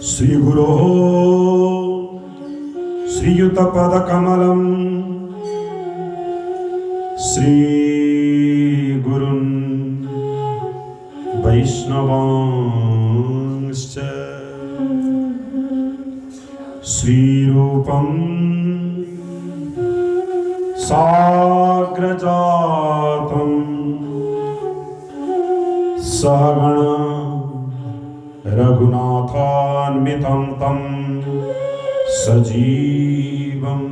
श्री गुरो श्रीयुत पद कमलम श्री गुरुन् वैष्णवांश्च श्री रूपं साग्रजातं सहगण रघुनाथान्वितं तं सजीवं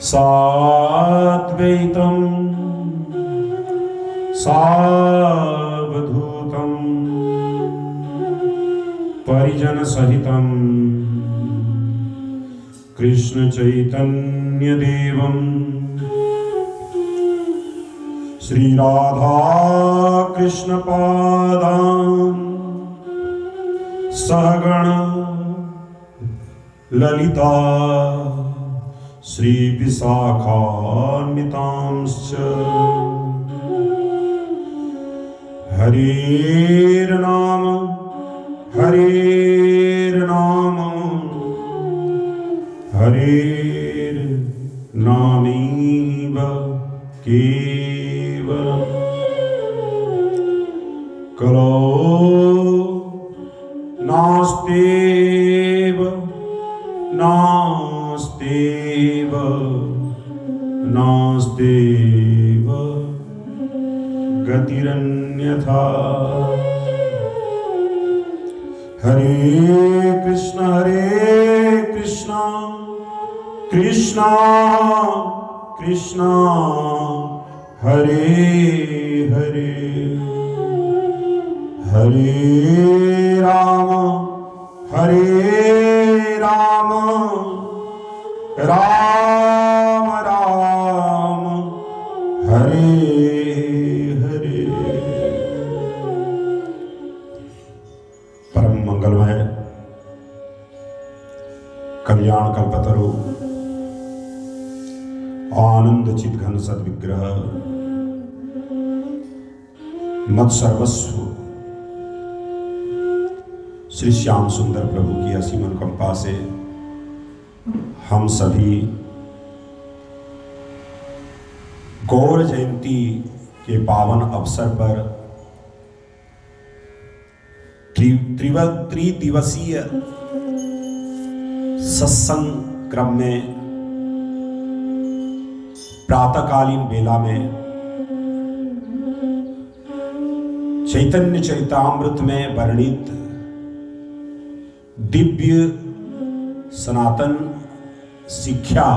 साद्वैतं सावधूतं परिजनसहितं कृष्ण चैतन्य देवं श्री राधा कृष्ण पादान् सहगण ललिता श्री विशाखान्वितांश्च हरेर्नाम हरेर्नाम हरेर्नामैव केवलम् कलो नास्तेव नास्तेव नास्तेव गतिरन्यथा। हरे कृष्ण कृष्ण कृष्ण हरे हरे हरे राम राम राम हरे हरे। परम मंगलमय कल्याण कल्पतरु आनंद चित्घन सद्विग्रह मत सर्वस्व श्री श्याम सुंदर प्रभु की असीम अनुकंपा से हम सभी गौर जयंती के पावन अवसर पर त्रिदिवसीय सत्संग क्रम में प्रातःकालीन बेला में चैतन्य चरितामृत में वर्णित दिव्य सनातन शिक्षा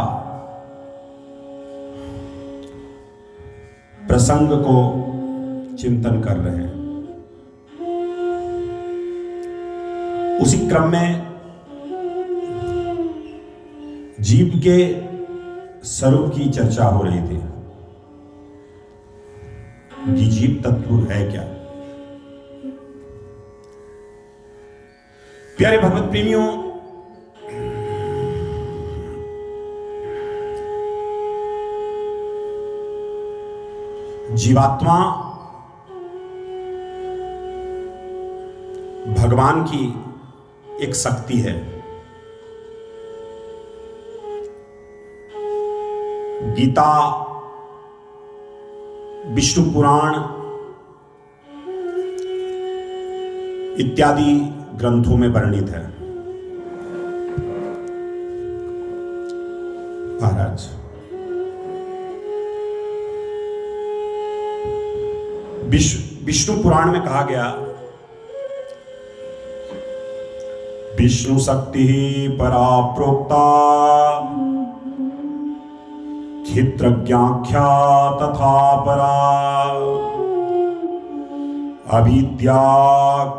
प्रसंग को चिंतन कर रहे हैं। उसी क्रम में जीव के स्वरूप की चर्चा हो रही थी कि जीव तत्व है क्या। प्यारे भगवत प्रेमियों, जीवात्मा भगवान की एक शक्ति है। गीता, विष्णु पुराण इत्यादि ग्रंथों में वर्णित है। महाराज, विष्णु पुराण में कहा गया, विष्णु शक्ति परा प्रोक्ता क्षित्रज्ञाख्या तथा परा अविद्या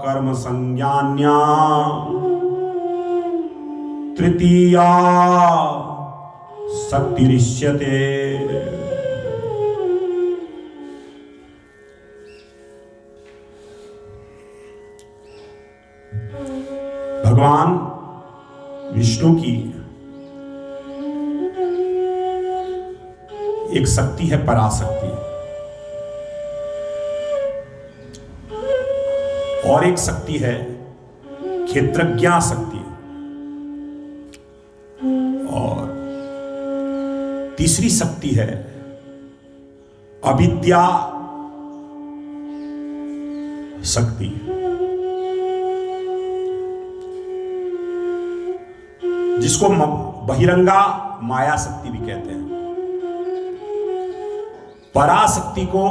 कर्म संज्ञान्या तृतीया शक्तिरिष्यते। भगवान विष्णु की एक शक्ति है पराशक्ति, और एक शक्ति है क्षेत्रज्ञा शक्ति, और तीसरी शक्ति है अविद्या शक्ति। जिसको बहिरंगा माया शक्ति भी कहते हैं। पराशक्ति को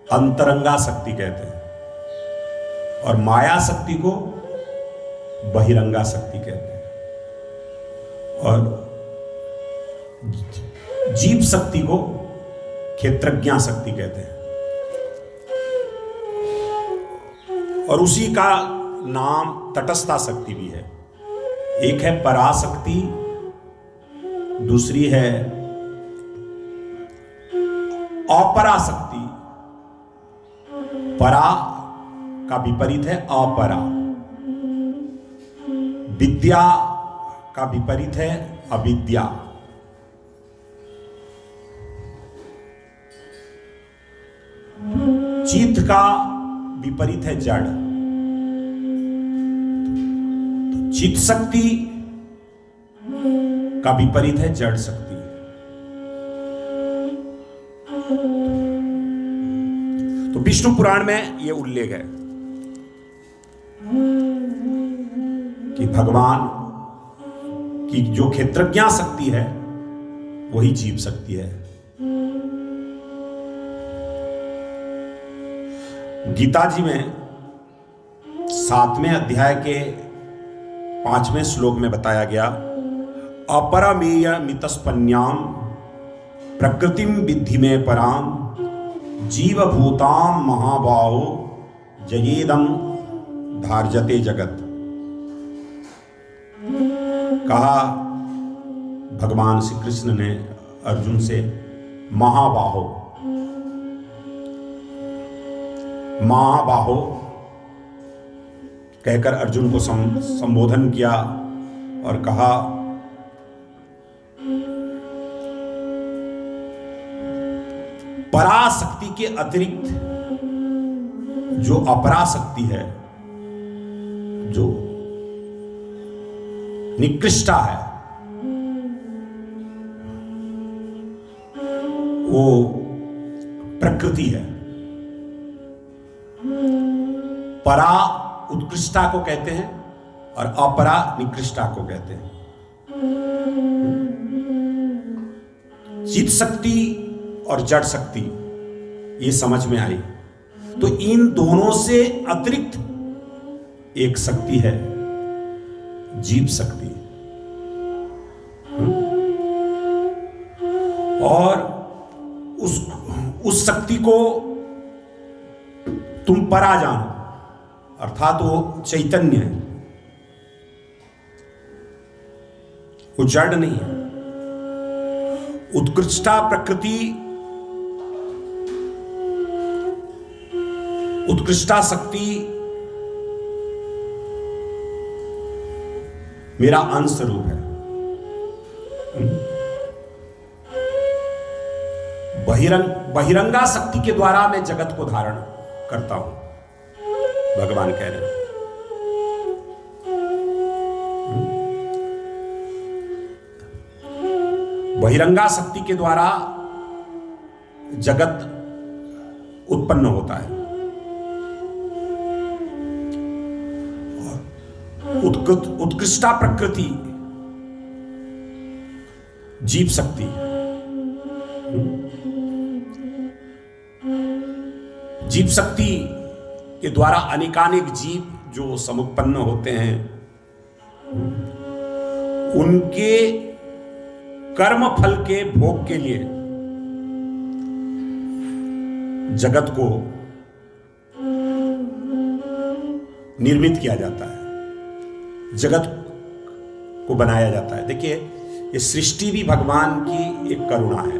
अंतरंगा शक्ति कहते हैं और माया शक्ति को बहिरंगा शक्ति कहते हैं, और जीव शक्ति को क्षेत्रज्ञा शक्ति कहते हैं। और उसी का नाम तटस्था शक्ति भी है। एक है पराशक्ति, दूसरी है अपराशक्ति। परा का विपरीत है अपरा, विद्या का विपरीत है अविद्या। चित्त का विपरीत है जड़। तो चित्त शक्ति का विपरीत है जड़ शक्ति। तो विष्णु पुराण में यह उल्लेख है कि भगवान की जो क्षेत्रज्ञा शक्ति है वही जीव शक्ति है। गीता जी में 7वें अध्याय के 5वें श्लोक में बताया गया, अपरमेय मितस्पन्याम प्रकृतिम विद्धि में पराम जीवभूताम महाबाहो जयेदम धार्जते जगत। कहा भगवान श्री कृष्ण ने अर्जुन से महाबाहो, महाबाहो कहकर अर्जुन को संबोधन किया और कहा पराशक्ति के अतिरिक्त जो अपराशक्ति है, जो निकृष्टा है, वो प्रकृति है। परा उत्कृष्टा को कहते हैं और अपरा निकृष्टा को कहते हैं। चित्त शक्ति और जड़ शक्ति ये समझ में आई। तो इन दोनों से अतिरिक्त एक शक्ति है जीव शक्ति, और उस शक्ति को तुम परा जानो, अर्थात वो चैतन्य है, वो जड़ नहीं है। उत्कृष्टा प्रकृति, उत्कृष्टा शक्ति मेरा अंश रूप है। बहिरंगा शक्ति के द्वारा मैं जगत को धारण करता हूं, भगवान कह रहे हैं। बहिरंगा शक्ति के द्वारा जगत उत्पन्न होता है, उत्कृष्टा प्रकृति जीव शक्ति, जीव शक्ति के द्वारा अनेकानेक जीव जो समुत्पन्न होते हैं, उनके कर्म फल के भोग के लिए जगत को निर्मित किया जाता है, जगत को बनाया जाता है। देखिए, ये सृष्टि भी भगवान की एक करुणा है,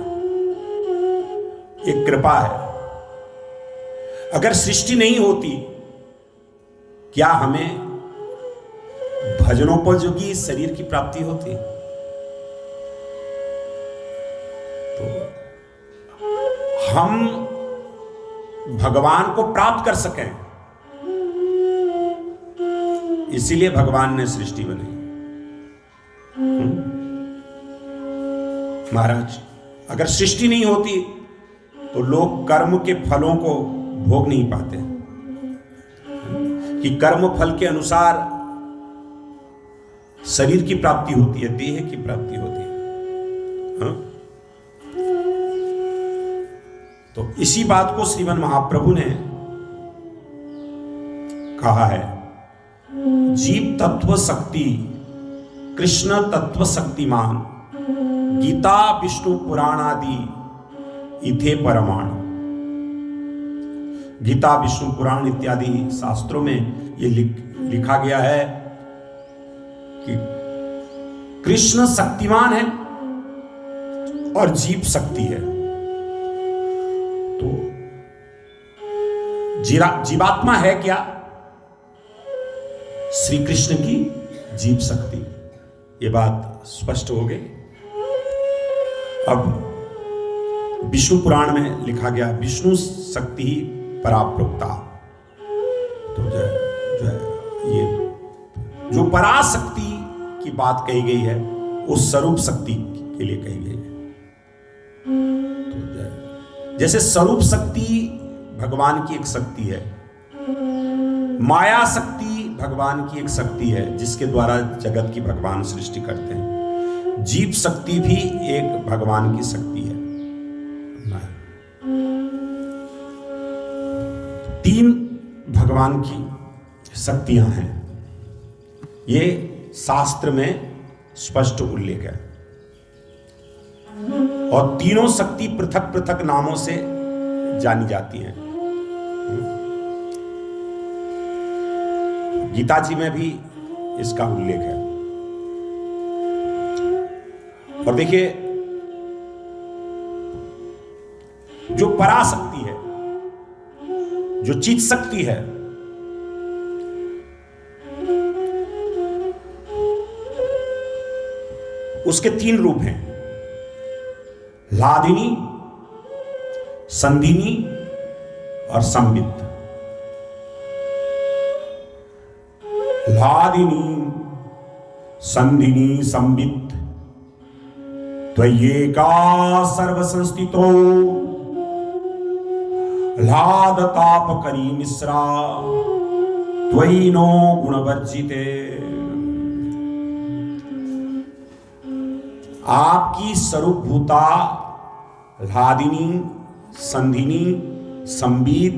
एक कृपा है। अगर सृष्टि नहीं होती, क्या हमें भजनोपयोगी शरीर की प्राप्ति होती? तो हम भगवान को प्राप्त कर सकें, इसीलिए भगवान ने सृष्टि बनाई। महाराज, अगर सृष्टि नहीं होती तो लोग कर्म के फलों को भोग नहीं पाते, कि कर्म फल के अनुसार शरीर की प्राप्ति होती है, देह की प्राप्ति होती है। हाँ? तो इसी बात को श्रीमन महाप्रभु ने कहा है, जीव तत्व शक्ति कृष्ण तत्व शक्तिमान, गीता विष्णु पुराण आदि इथे परमाण। गीता विष्णु पुराण इत्यादि शास्त्रों में ये लिखा गया है कि कृष्ण शक्तिमान है और जीव शक्ति है। तो जीवात्मा है क्या? श्री कृष्ण की जीव शक्ति। ये बात स्पष्ट हो गई। अब विष्णु पुराण में लिखा गया, विष्णु शक्ति ही पराप्रोक्ता। तो ये जो पराशक्ति की बात कही गई है उस स्वरूप शक्ति के लिए कही गई है। तो जैसे स्वरूप शक्ति भगवान की एक शक्ति है, माया शक्ति भगवान की एक शक्ति है जिसके द्वारा जगत की भगवान सृष्टि करते हैं, जीव शक्ति भी एक भगवान की शक्ति है। तीन भगवान की शक्तियां हैं, ये शास्त्र में स्पष्ट उल्लेख है। और तीनों शक्ति पृथक पृथक नामों से जानी जाती हैं। गीता जी में भी इसका उल्लेख है। और देखिए, जो पराशक्ति है, जो चित शक्ति है, उसके तीन रूप हैं, लादिनी, संधिनी और संबित। लादिनी संधिनी संबित त्वय्येका सर्वसंस्थितो, लाद तापकरी मिश्रा त्वयि नो गुणवर्जिते। आपकी स्वरूपभूता लादिनी, संधिनी, संबित,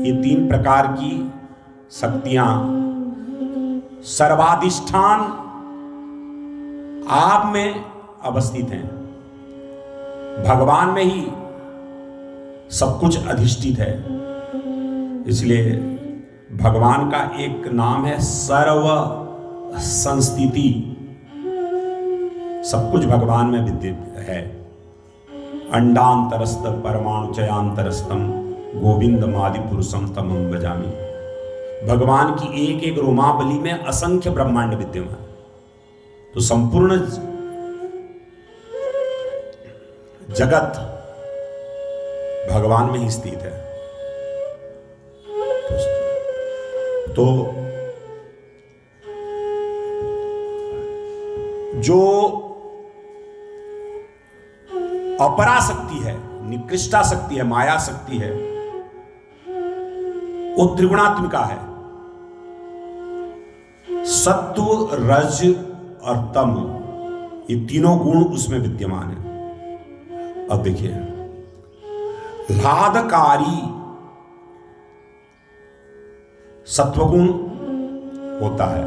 ये तीन प्रकार की शक्तियां सर्वाधिष्ठान आप में अवस्थित हैं। भगवान में ही सब कुछ अधिष्ठित है। इसलिए भगवान का एक नाम है सर्व संस्थिति। सब कुछ भगवान में विद्यमान है। अंडांतरस्त परमाणु चयांतरस्तम गोविंद मादि पुरुषम तमं भजामि। भगवान की एक एक रोमावली में असंख्य ब्रह्मांड विद्यमान। तो संपूर्ण जगत भगवान में ही स्थित है। तो जो अपरा शक्ति है, निकृष्टा शक्ति है, माया शक्ति है, वो त्रिगुणात्मिका है। सत्व, रज और तम, ये तीनों गुण उसमें विद्यमान है। अब देखिए, लादकारी सत्वगुण होता है,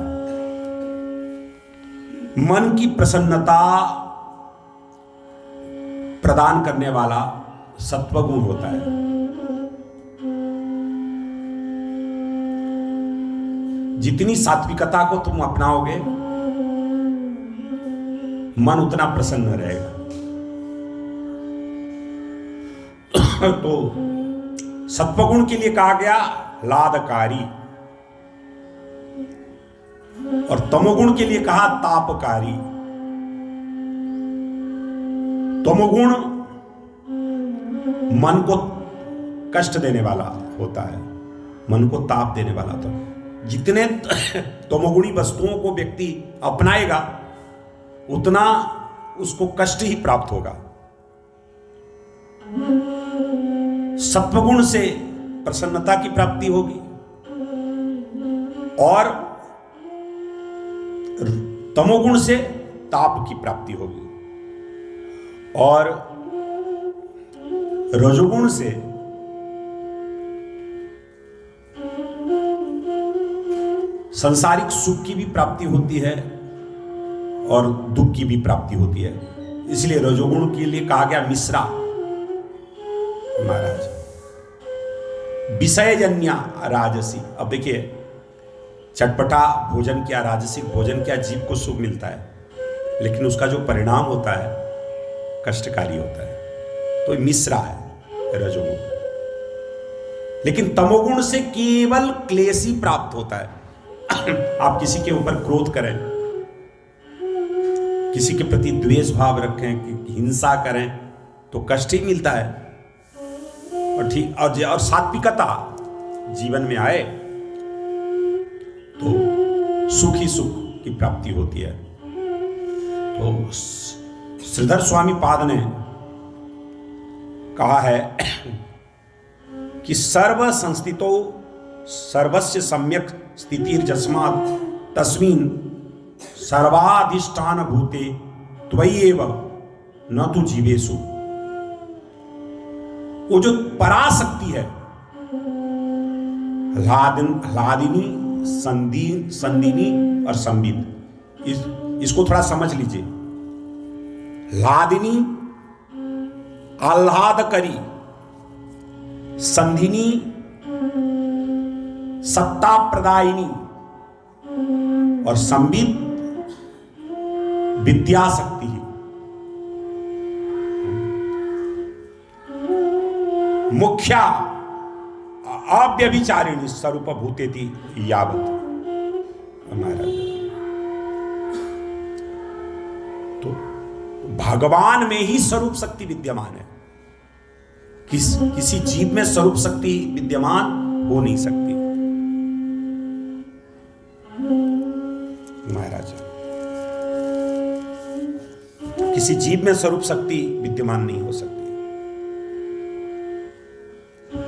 मन की प्रसन्नता प्रदान करने वाला सत्वगुण होता है। जितनी सात्विकता को तुम अपनाओगे, मन उतना प्रसन्न रहेगा। तो सत्वगुण के लिए कहा गया लादकारी, और तमोगुण के लिए कहा तापकारी। तमोगुण मन को कष्ट देने वाला होता है, मन को ताप देने वाला। तो जितने तमोगुणी वस्तुओं को व्यक्ति अपनाएगा उतना उसको कष्ट ही प्राप्त होगा। सत्वगुण से प्रसन्नता की प्राप्ति होगी और तमोगुण से ताप की प्राप्ति होगी और रजोगुण से सांसारिक सुख की भी प्राप्ति होती है और दुख की भी प्राप्ति होती है। इसलिए रजोगुण के लिए कहा गया मिश्रा महाराज, विषयजन्य राजसी। अब देखिए, चटपटा भोजन क्या, राजसिक भोजन क्या, जीव को सुख मिलता है, लेकिन उसका जो परिणाम होता है कष्टकारी होता है। तो मिश्रा है रजोगुण। लेकिन तमोगुण से केवल क्लेश ही प्राप्त होता है। आप किसी के ऊपर क्रोध करें, किसी के प्रति द्वेष भाव रखें, हिंसा करें तो कष्ट ही मिलता है। और ठीक और सात्विकता जीवन में आए तो सुख ही सुख की प्राप्ति होती है। तो श्रीधर स्वामी पाद ने कहा है कि सर्व संस्थितो सर्वस्य सम्यक स्थितिर्जस्मात् तस्मिन् सर्वाधिष्ठान भूते त्वय्येव न तु जीवेषु। वो जो पराशक्ति है, ह्लादिनी, संदिनी और संबित, इसको थोड़ा समझ लीजिए। ह्लादिनी आह्लादकरी, संधिनी सत्ता प्रदायिनी और संबित विद्याशक्ति ही। मुख्या अव्यभिचारिणी स्वरूप भूतेति यावत। तो भगवान में ही स्वरूप शक्ति विद्यमान है। किसी जीव में स्वरूप शक्ति विद्यमान हो नहीं सकती महाराज। किसी जीव में स्वरूप शक्ति विद्यमान नहीं हो सकती।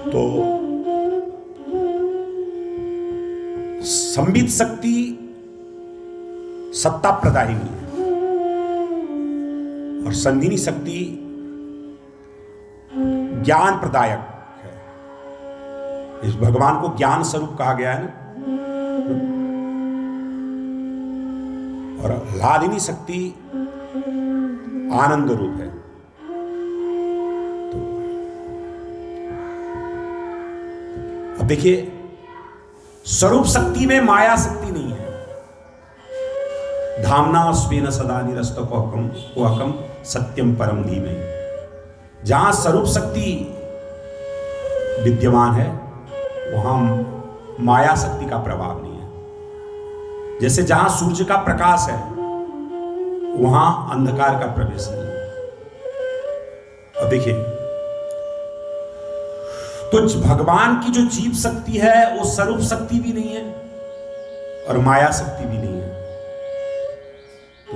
तो संबित शक्ति सत्ता प्रदायिनी है और संधिनी शक्ति ज्ञान प्रदायक है। इस भगवान को ज्ञान स्वरूप कहा गया है ना। और ह्लादिनी शक्ति आनंद रूप है। तो अब देखिए, स्वरूप शक्ति में माया शक्ति नहीं है। धामना स्वेन सदा निरस्त कोहकम सत्यम परम धीमे। जहां स्वरूप शक्ति विद्यमान है वहां माया शक्ति का प्रभाव नहीं है। जैसे जहां सूर्य का प्रकाश है वहां अंधकार का प्रवेश नहीं है। अब देखिए, तो भगवान की जो जीव शक्ति है वो स्वरूप शक्ति भी नहीं है और माया शक्ति भी नहीं है। तो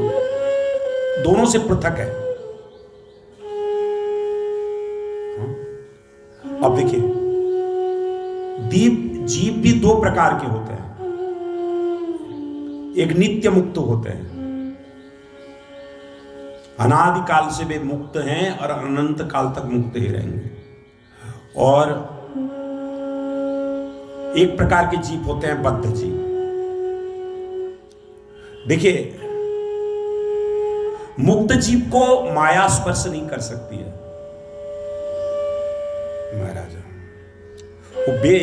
दोनों से पृथक है। अब देखिए, जीव भी दो प्रकार के होते हैं। एक नित्य मुक्त होते हैं, अनादि काल से वे मुक्त हैं और अनंत काल तक मुक्त ही रहेंगे। और एक प्रकार के जीव होते हैं बद्ध जीव। देखिए, मुक्त जीव को माया स्पर्श नहीं कर सकती है महाराजा। वो वे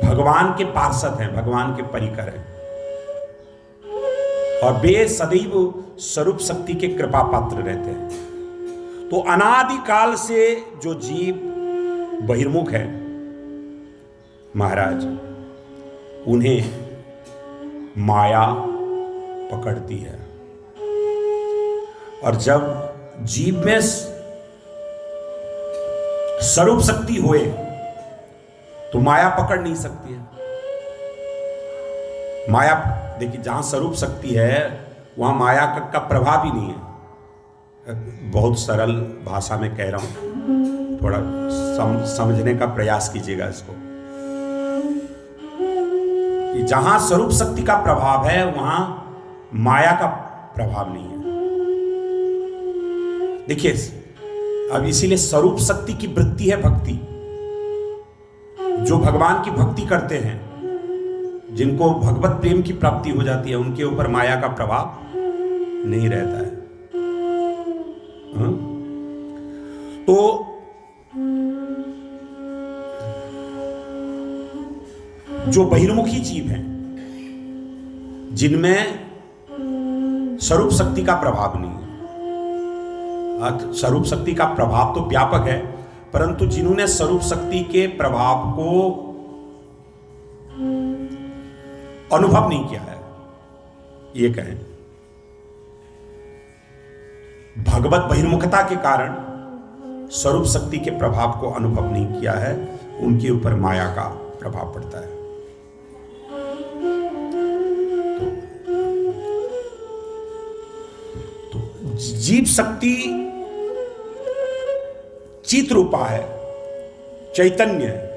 भगवान के पार्षद हैं, भगवान के परिकर हैं और वे सदैव स्वरूप शक्ति के कृपा पात्र रहते हैं। तो अनादि काल से जो जीव बहिर्मुख है महाराज, उन्हें माया पकड़ती है। और जब जीव में स्वरूप शक्ति होए तो माया पकड़ नहीं सकती है। माया, देखिए जहां स्वरूप शक्ति है वहां माया का प्रभाव ही नहीं है। बहुत सरल भाषा में कह रहा हूं, थोड़ा समझने का प्रयास कीजिएगा इसको। कि जहां स्वरूप शक्ति का प्रभाव है वहां माया का प्रभाव नहीं है। देखिए अब इसीलिए स्वरूप शक्ति की वृत्ति है भक्ति। जो भगवान की भक्ति करते हैं, जिनको भगवत प्रेम की प्राप्ति हो जाती है, उनके ऊपर माया का प्रभाव नहीं रहता है। तो जो बहिर्मुखी जीव हैं, जिनमें स्वरूप शक्ति का प्रभाव नहीं है, स्वरूप शक्ति का प्रभाव तो व्यापक है, परंतु जिन्होंने स्वरूप शक्ति के प्रभाव को अनुभव नहीं किया है, ये कहें भगवत बहिर्मुखता के कारण स्वरूप शक्ति के प्रभाव को अनुभव नहीं किया है, उनके ऊपर माया का प्रभाव पड़ता है। तो जीव शक्ति चित रूपा है, चैतन्य है,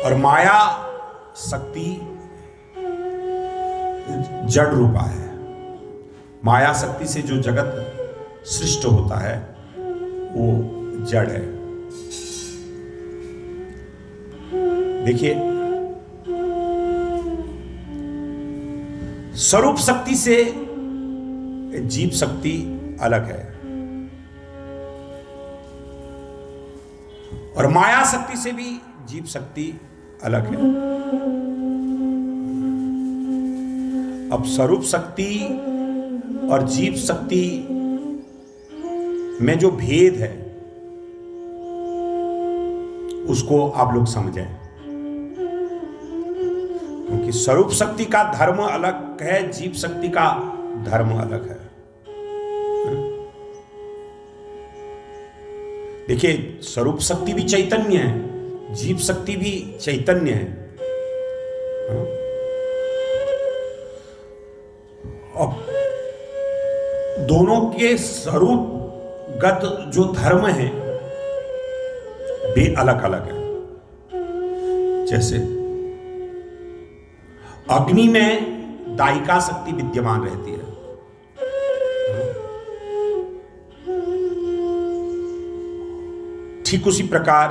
और माया शक्ति जड़ रूपा है। माया शक्ति से जो जगत सृष्ट होता है वो जड़ है। देखिए स्वरूप शक्ति से जीव शक्ति अलग है, और माया शक्ति से भी जीव शक्ति अलग है। अब स्वरूप शक्ति और जीव शक्ति में जो भेद है उसको आप लोग समझें, क्योंकि स्वरूप शक्ति का धर्म अलग है, जीव शक्ति का धर्म अलग है। देखिए स्वरूप शक्ति भी चैतन्य है, जीव शक्ति भी चैतन्य है। अब दोनों के स्वरूपगत जो धर्म है वे अलग अलग है। जैसे अग्नि में दायिका शक्ति विद्यमान रहती है, ठीक उसी प्रकार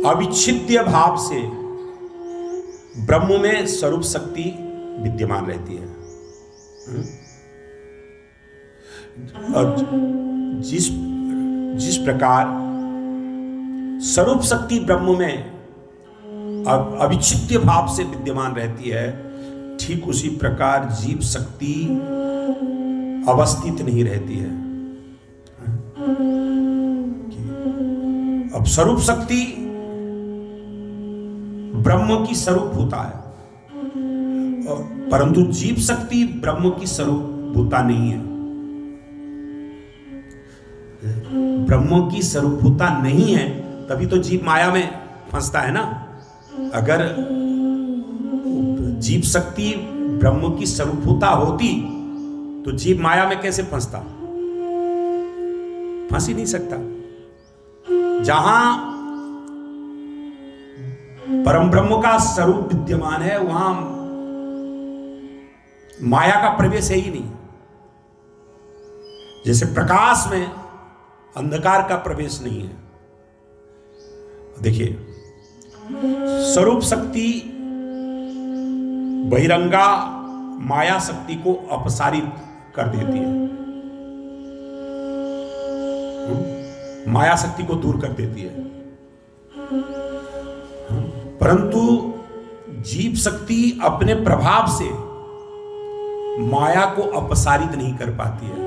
अविच्छिद्य भाव से ब्रह्म में स्वरूप शक्ति विद्यमान रहती है। जिस प्रकार स्वरूप शक्ति ब्रह्म में अविच्छिद्य भाव से विद्यमान रहती है, ठीक उसी प्रकार जीव शक्ति अवस्थित नहीं रहती है। अब स्वरूप शक्ति ब्रह्म की स्वरूप होता है, परंतु जीव शक्ति ब्रह्म की स्वरूप होता नहीं है। ब्रह्म की स्वरूपता नहीं है तभी तो जीव माया में फंसता है ना। अगर जीव शक्ति ब्रह्म की स्वरूपता होती तो जीव माया में कैसे फंसता? फंस ही नहीं सकता। जहां परम ब्रह्म का स्वरूप विद्यमान है वहां माया का प्रवेश है ही नहीं। जैसे प्रकाश में अंधकार का प्रवेश नहीं है। देखिए स्वरूप शक्ति बहिरंगा माया शक्ति को अपसारित कर देती है, माया शक्ति को दूर कर देती है, परंतु जीव शक्ति अपने प्रभाव से माया को अपसारित नहीं कर पाती है।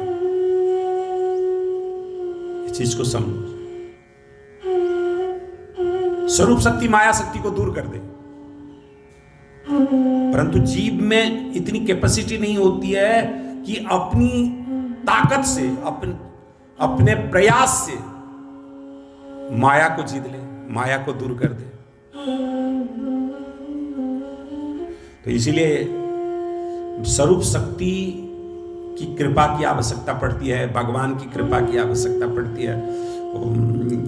इस चीज को समझो। स्वरूप शक्ति माया शक्ति को दूर कर दे, परंतु जीव में इतनी कैपेसिटी नहीं होती है कि अपनी ताकत से, अपने प्रयास से माया को जीत ले, माया को दूर कर दे। तो इसीलिए स्वरूप शक्ति की कृपा की आवश्यकता पड़ती है, भगवान की कृपा की आवश्यकता पड़ती है।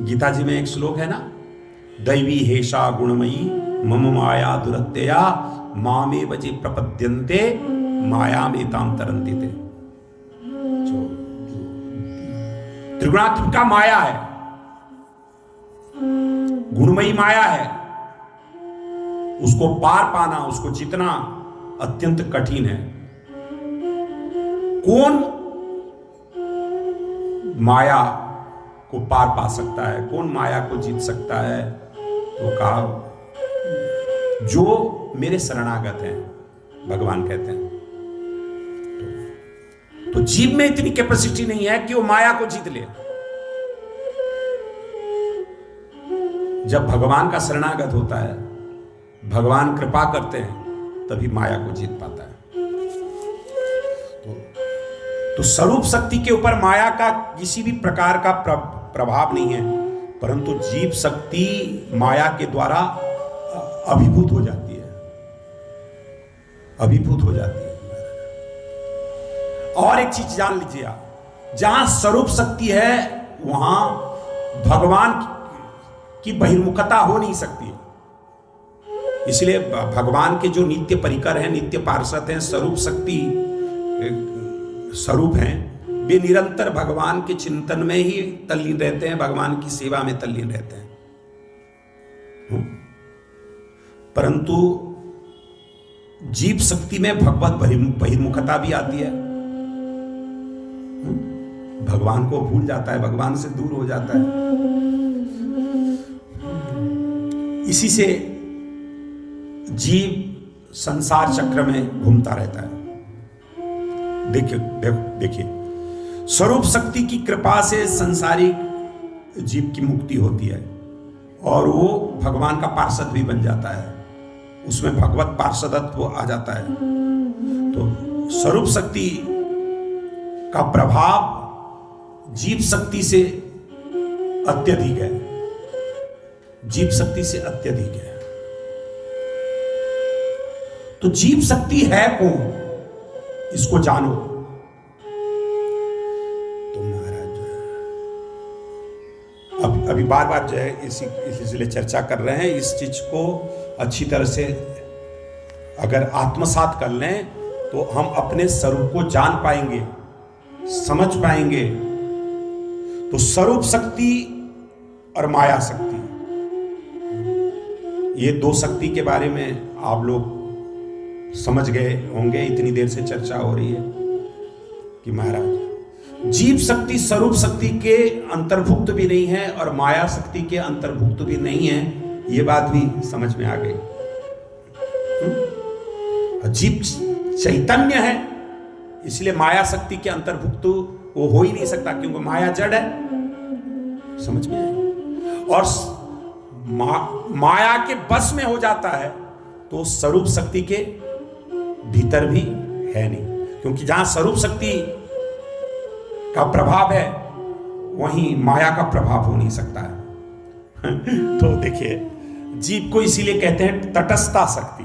गीता जी में एक श्लोक है ना, दैवी हेषा गुणमयी मम माया दुरत्यया मामे वजे प्रपद्यन्ते माया में ताम तरन्ति ते। जो त्रिगुणात्मिका माया है, गुणमयी माया है, उसको पार पाना, उसको जीतना अत्यंत कठिन है। कौन माया को पार पा सकता है, कौन माया को जीत सकता है? तो कहा जो मेरे शरणागत हैं, भगवान कहते हैं। तो जीव में इतनी कैपेसिटी नहीं है कि वो माया को जीत ले। जब भगवान का शरणागत होता है, भगवान कृपा करते हैं, तभी माया को जीत पाता है। तो स्वरूप शक्ति के ऊपर माया का किसी भी प्रकार का प्रभाव नहीं है, परंतु जीव शक्ति माया के द्वारा अभिभूत हो जाती है, अभिभूत हो जाती है। और एक चीज जान लीजिए आप, जहां स्वरूप शक्ति है वहां भगवान की बहिर्मुखता हो नहीं सकती है। इसलिए भगवान के जो नित्य परिकर हैं, नित्य पार्षद हैं, स्वरूप शक्ति स्वरूप हैं, वे निरंतर भगवान के चिंतन में ही तल्लीन रहते हैं, भगवान की सेवा में तल्लीन रहते हैं। परंतु जीव शक्ति में भगवत बहिर्मुखता भी आती है, भगवान को भूल जाता है, भगवान से दूर हो जाता है। इसी से जीव संसार चक्र में घूमता रहता है। देखिए स्वरूप शक्ति की कृपा से संसारिक जीव की मुक्ति होती है और वो भगवान का पार्षद भी बन जाता है, उसमें भगवत पार्षदत्व आ जाता है। तो स्वरूप शक्ति का प्रभाव जीव शक्ति से अत्यधिक है, जीव शक्ति से अत्यधिक है। तो जीव शक्ति है कौन, इसको जानो। तो महाराज अभी बार बार जो है इसलिए चर्चा कर रहे हैं, इस चीज को अच्छी तरह से अगर आत्मसात कर लें तो हम अपने स्वरूप को जान पाएंगे, समझ पाएंगे। तो स्वरूप शक्ति और माया शक्ति, ये दो शक्ति के बारे में आप लोग समझ गए होंगे। इतनी देर से चर्चा हो रही है कि महाराज जीव शक्ति स्वरूप शक्ति के अंतर्भुक्त भी नहीं है और माया शक्ति के अंतर्भुक्त भी नहीं है, ये बात भी समझ में आ गई। जीव चैतन्य है, इसलिए माया शक्ति के अंतर्भुक्त वो हो ही नहीं सकता, क्योंकि माया जड़ है। समझ में आया? और माया के बस में हो जाता है तो स्वरूप शक्ति के भीतर भी है नहीं, क्योंकि जहां स्वरूप शक्ति का प्रभाव है वहीं माया का प्रभाव हो नहीं सकता है। तो देखिए जीव को इसीलिए कहते हैं तटस्थता शक्ति।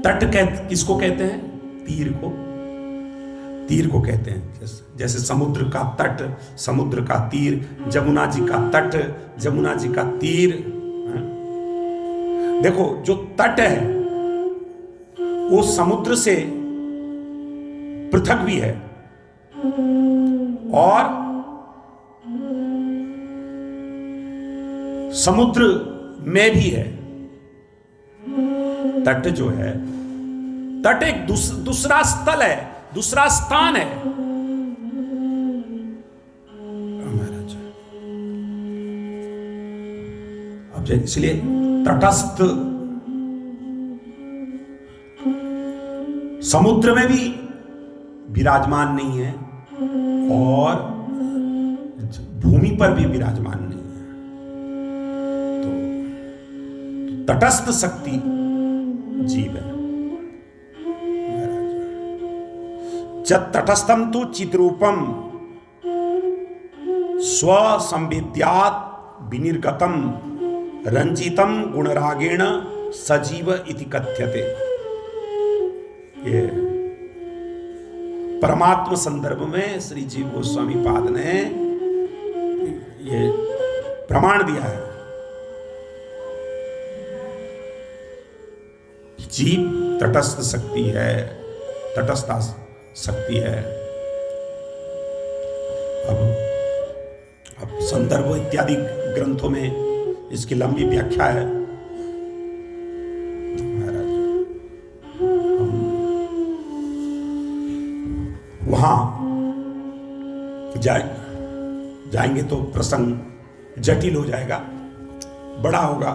तट किसको कहते हैं? तीर को, तीर को कहते हैं। जैसे समुद्र का तट, समुद्र का तीर, जमुना जी का तट, जमुना जी का तीर। देखो जो तट है वो समुद्र से पृथक भी है और समुद्र में भी है। तट जो है, तट एक दूसरा स्थल है, दूसरा स्थान है। अब इसलिए तटस्थ समुद्र में भी विराजमान नहीं है और भूमि पर भी विराजमान नहीं है। तो तटस्थ शक्ति जीव है। जब तटस्थम तु चिद्रूपम स्व संविद्यात विनिर्गतम रंजितम गुणरागेण सजीव इति कथ्यते। ये परमात्म संदर्भ में श्री जीव गोस्वामी पाद ने ये प्रमाण दिया है। जीव तटस्थ शक्ति है, तटस्थ शक्ति है। अब संदर्भ इत्यादि ग्रंथों में इसकी लंबी व्याख्या है। वहां जाएंगे तो प्रसंग जटिल हो जाएगा, बड़ा होगा।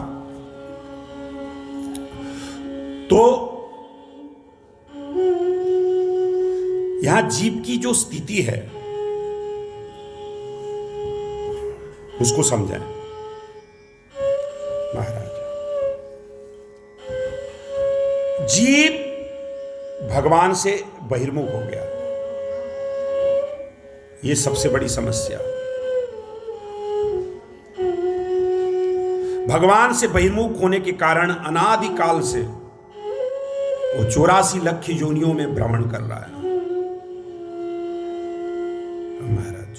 तो यहां जीव की जो स्थिति है उसको समझें महाराज। जीव भगवान से बहिर्मुख हो गया, ये सबसे बड़ी समस्या। भगवान से बहिर्मुख होने के कारण अनादिकाल से वो 84 लाख योनियों में भ्रमण कर रहा है महाराज।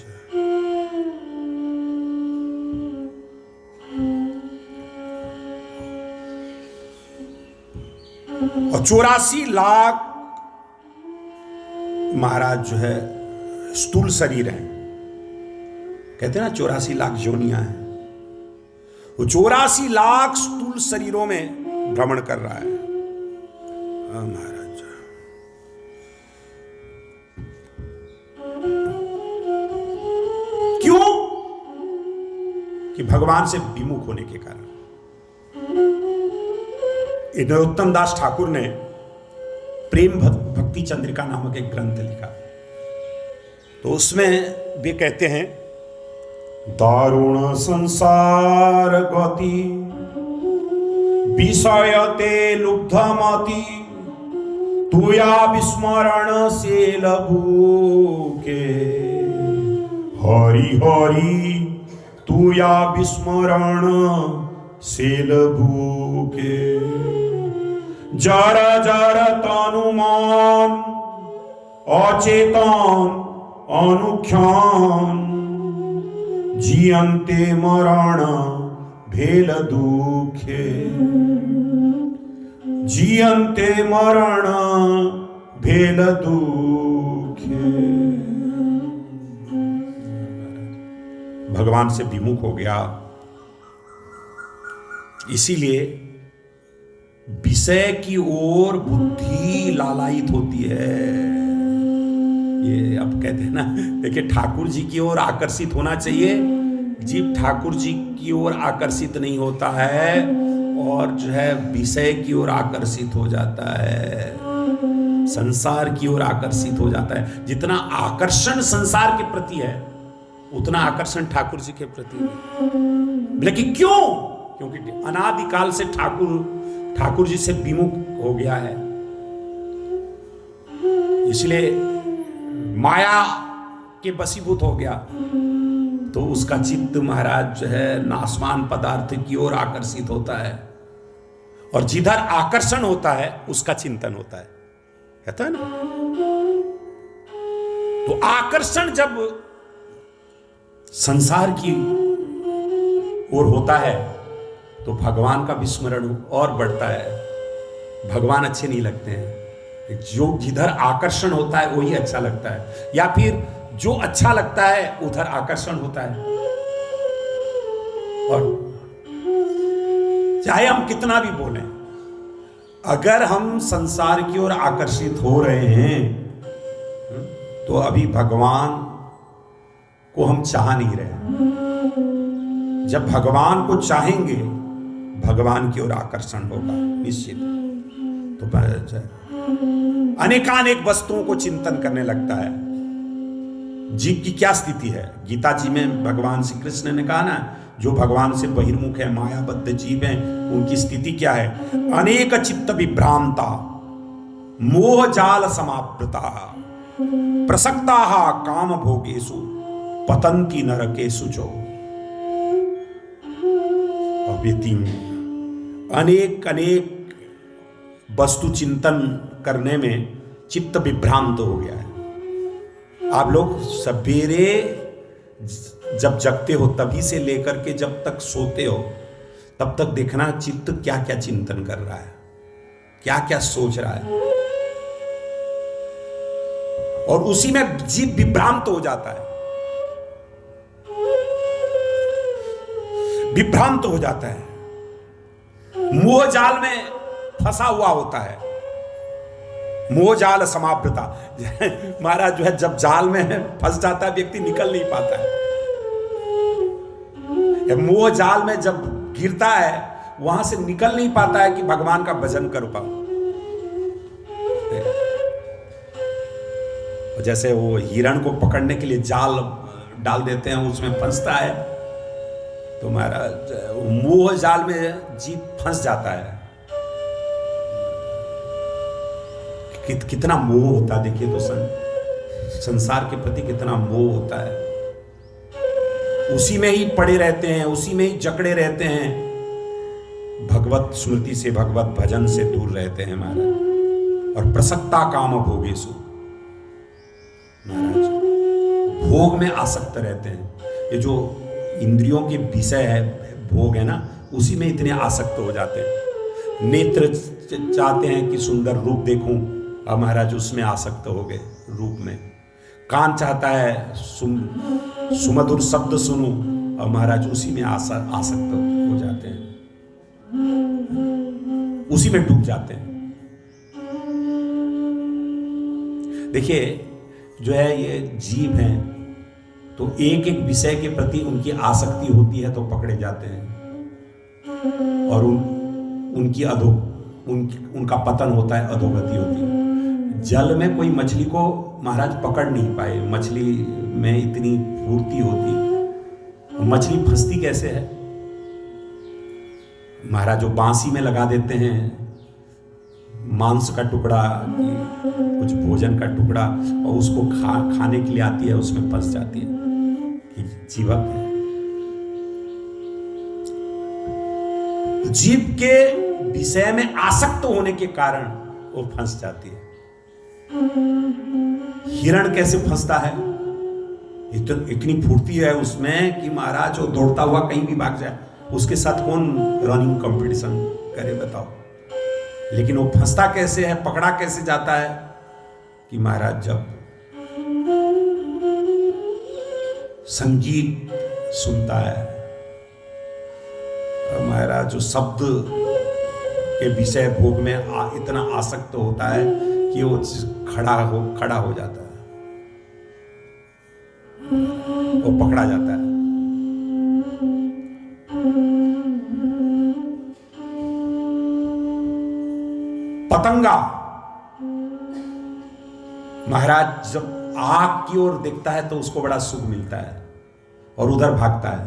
और 84 लाख महाराज जो है स्थूल शरीर है, कहते हैं ना 84 लाख योनियां हैं। वो 84 लाख स्थूल शरीरों में भ्रमण कर रहा है महाराज। क्यों? कि भगवान से विमुख होने के कारण। नरोत्तम दास ठाकुर ने प्रेम भक्ति चंद्रिका नामक एक ग्रंथ लिखा, तो उसमें वे कहते हैं, दारुण संसार गति विषयते लुब्धमति तुया विस्मरण से लभूके। हरि हरि तुया विस्मरण से लभूके। जर जर तनुमान अचेतन अनुख्यान जियन्ते मरण भेल दुखे। जियन्ते मरण भेल दुखे। भगवान से विमुख हो गया, इसीलिए विषय की ओर बुद्धि लालायित होती है। ये अब कहते हैं ना, देखिए ठाकुर जी की ओर आकर्षित होना चाहिए, जीव ठाकुर जी की ओर आकर्षित नहीं होता है और जो है विषय की ओर आकर्षित हो जाता है, संसार की ओर आकर्षित हो जाता है। जितना आकर्षण संसार के प्रति है उतना आकर्षण ठाकुर जी के प्रति नहीं। लेकिन क्यों? क्योंकि अनादिकाल से ठाकुर जी से विमुख हो गया है, इसलिए माया के वशीभूत हो गया। तो उसका चित्त महाराज जो है नाशवान पदार्थ की ओर आकर्षित होता है, और जिधर आकर्षण होता है उसका चिंतन होता है, कहता है ना। तो आकर्षण जब संसार की ओर होता है तो भगवान का विस्मरण और बढ़ता है। भगवान अच्छे नहीं लगते हैं, जो जिधर आकर्षण होता है वही अच्छा लगता है, या फिर जो अच्छा लगता है उधर आकर्षण होता है। और चाहे हम कितना भी बोलें, अगर हम संसार की ओर आकर्षित हो रहे हैं तो अभी भगवान को हम चाह नहीं रहे। जब भगवान को चाहेंगे भगवान की ओर आकर्षण होगा निश्चित। तो अनेकानेक वस्तुओं को चिंतन करने लगता है। जीव की क्या स्थिति है? गीता जी में भगवान श्री कृष्ण ने कहा ना, जो भगवान से बहिर्मुख है, मायाबद्ध जीव हैं, उनकी स्थिति क्या है? अनेक चित्त विभ्रांता मोह जाल समावृता प्रसक्ता काम भोगेषु पतंती नरकेषु जो। व्यक्ति अनेक अनेक वस्तु चिंतन करने में चित्त विभ्रांत हो गया है। आप लोग सवेरे जब जगते हो तभी से लेकर के जब तक सोते हो तब तक देखना चित्त क्या क्या चिंतन कर रहा है, क्या क्या सोच रहा है, और उसी में जीव विभ्रांत हो जाता है, विभ्रांत हो जाता है, मोह जाल में फंसा हुआ होता है। मोह जाल समावृता महाराज जो है जब जाल में फंस जाता है व्यक्ति निकल नहीं पाता है। मोह जाल में जब गिरता है वहां से निकल नहीं पाता है कि भगवान का भजन कर पाऊं। जैसे वो हिरण को पकड़ने के लिए जाल डाल देते हैं, उसमें फंसता है, तो महाराज मोह जाल में जीव फंस जाता है। कितना मोह होता है, देखिए तो संसार के प्रति कितना मोह होता है। उसी में ही पड़े रहते हैं, उसी में ही जकड़े रहते हैं, भगवत स्मृति से, भगवत भजन से दूर रहते हैं महाराज। और प्रसक्ता काम भोगेशु, महाराज भोग में आसक्त रहते हैं। ये जो इंद्रियों के विषय है, भोग है ना, उसी में इतने आसक्त हो जाते हैं। नेत्र चाहते हैं कि सुंदर रूप देखूं, अब महाराज उसमें आसक्त हो गए रूप में। कान चाहता है सुमधुर शब्द सुनूं, और महाराज उसी में आसक्त हो जाते हैं, उसी में डूब जाते हैं। देखिए जो है ये जीव हैं, तो एक एक विषय के प्रति उनकी आसक्ति होती है तो पकड़े जाते हैं, और उनका पतन होता है, अधोगति होती है। जल में कोई मछली को महाराज पकड़ नहीं पाए, मछली में इतनी फुर्ती होती, मछली फंसती कैसे है महाराज? जो बांसी में लगा देते हैं मांस का टुकड़ा, कुछ भोजन का टुकड़ा, और उसको खाने के लिए आती है, उसमें फंस जाती है। जीवक है, जीव के विषय में आसक्त होने के कारण वो फंस जाती है। हिरण कैसे फंसता है? इतनी फुर्ती है उसमें कि महाराज वो दौड़ता हुआ कहीं भी भाग जाए, उसके साथ कौन रनिंग कंपटीशन करे बताओ। लेकिन वो फंसता कैसे है, पकड़ा कैसे जाता है कि महाराज जब संगीत सुनता है, और महाराज जो शब्द के विषय भोग में इतना आसक्त होता है कि वो खड़ा हो जाता है, वो पकड़ा जाता है। पतंगा महाराज जब आग की ओर देखता है तो उसको बड़ा सुख मिलता है और उधर भागता है,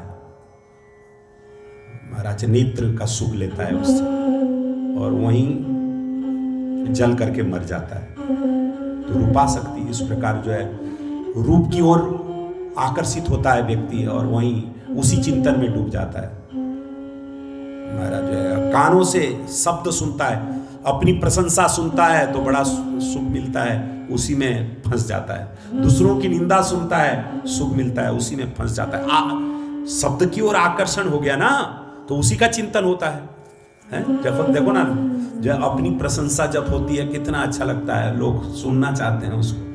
महाराज नेत्र का सुख लेता है उससे, और वहीं जल करके मर जाता है। तो रूपासक्ति इस प्रकार जो है रूप की ओर आकर्षित होता है व्यक्ति, और वहीं उसी चिंतन में डूब जाता है। महाराज जो है कानों से शब्द सुनता है, अपनी प्रशंसा सुनता है तो बड़ा सुख मिलता है, उसी में फंस जाता है। दूसरों की निंदा सुनता है, सुख मिलता है, उसी में फंस जाता है। शब्द की ओर आकर्षण हो गया ना, तो उसी का चिंतन होता है। जब देखो ना, जब अपनी प्रशंसा जब होती है कितना अच्छा लगता है, लोग सुनना चाहते हैं उसको।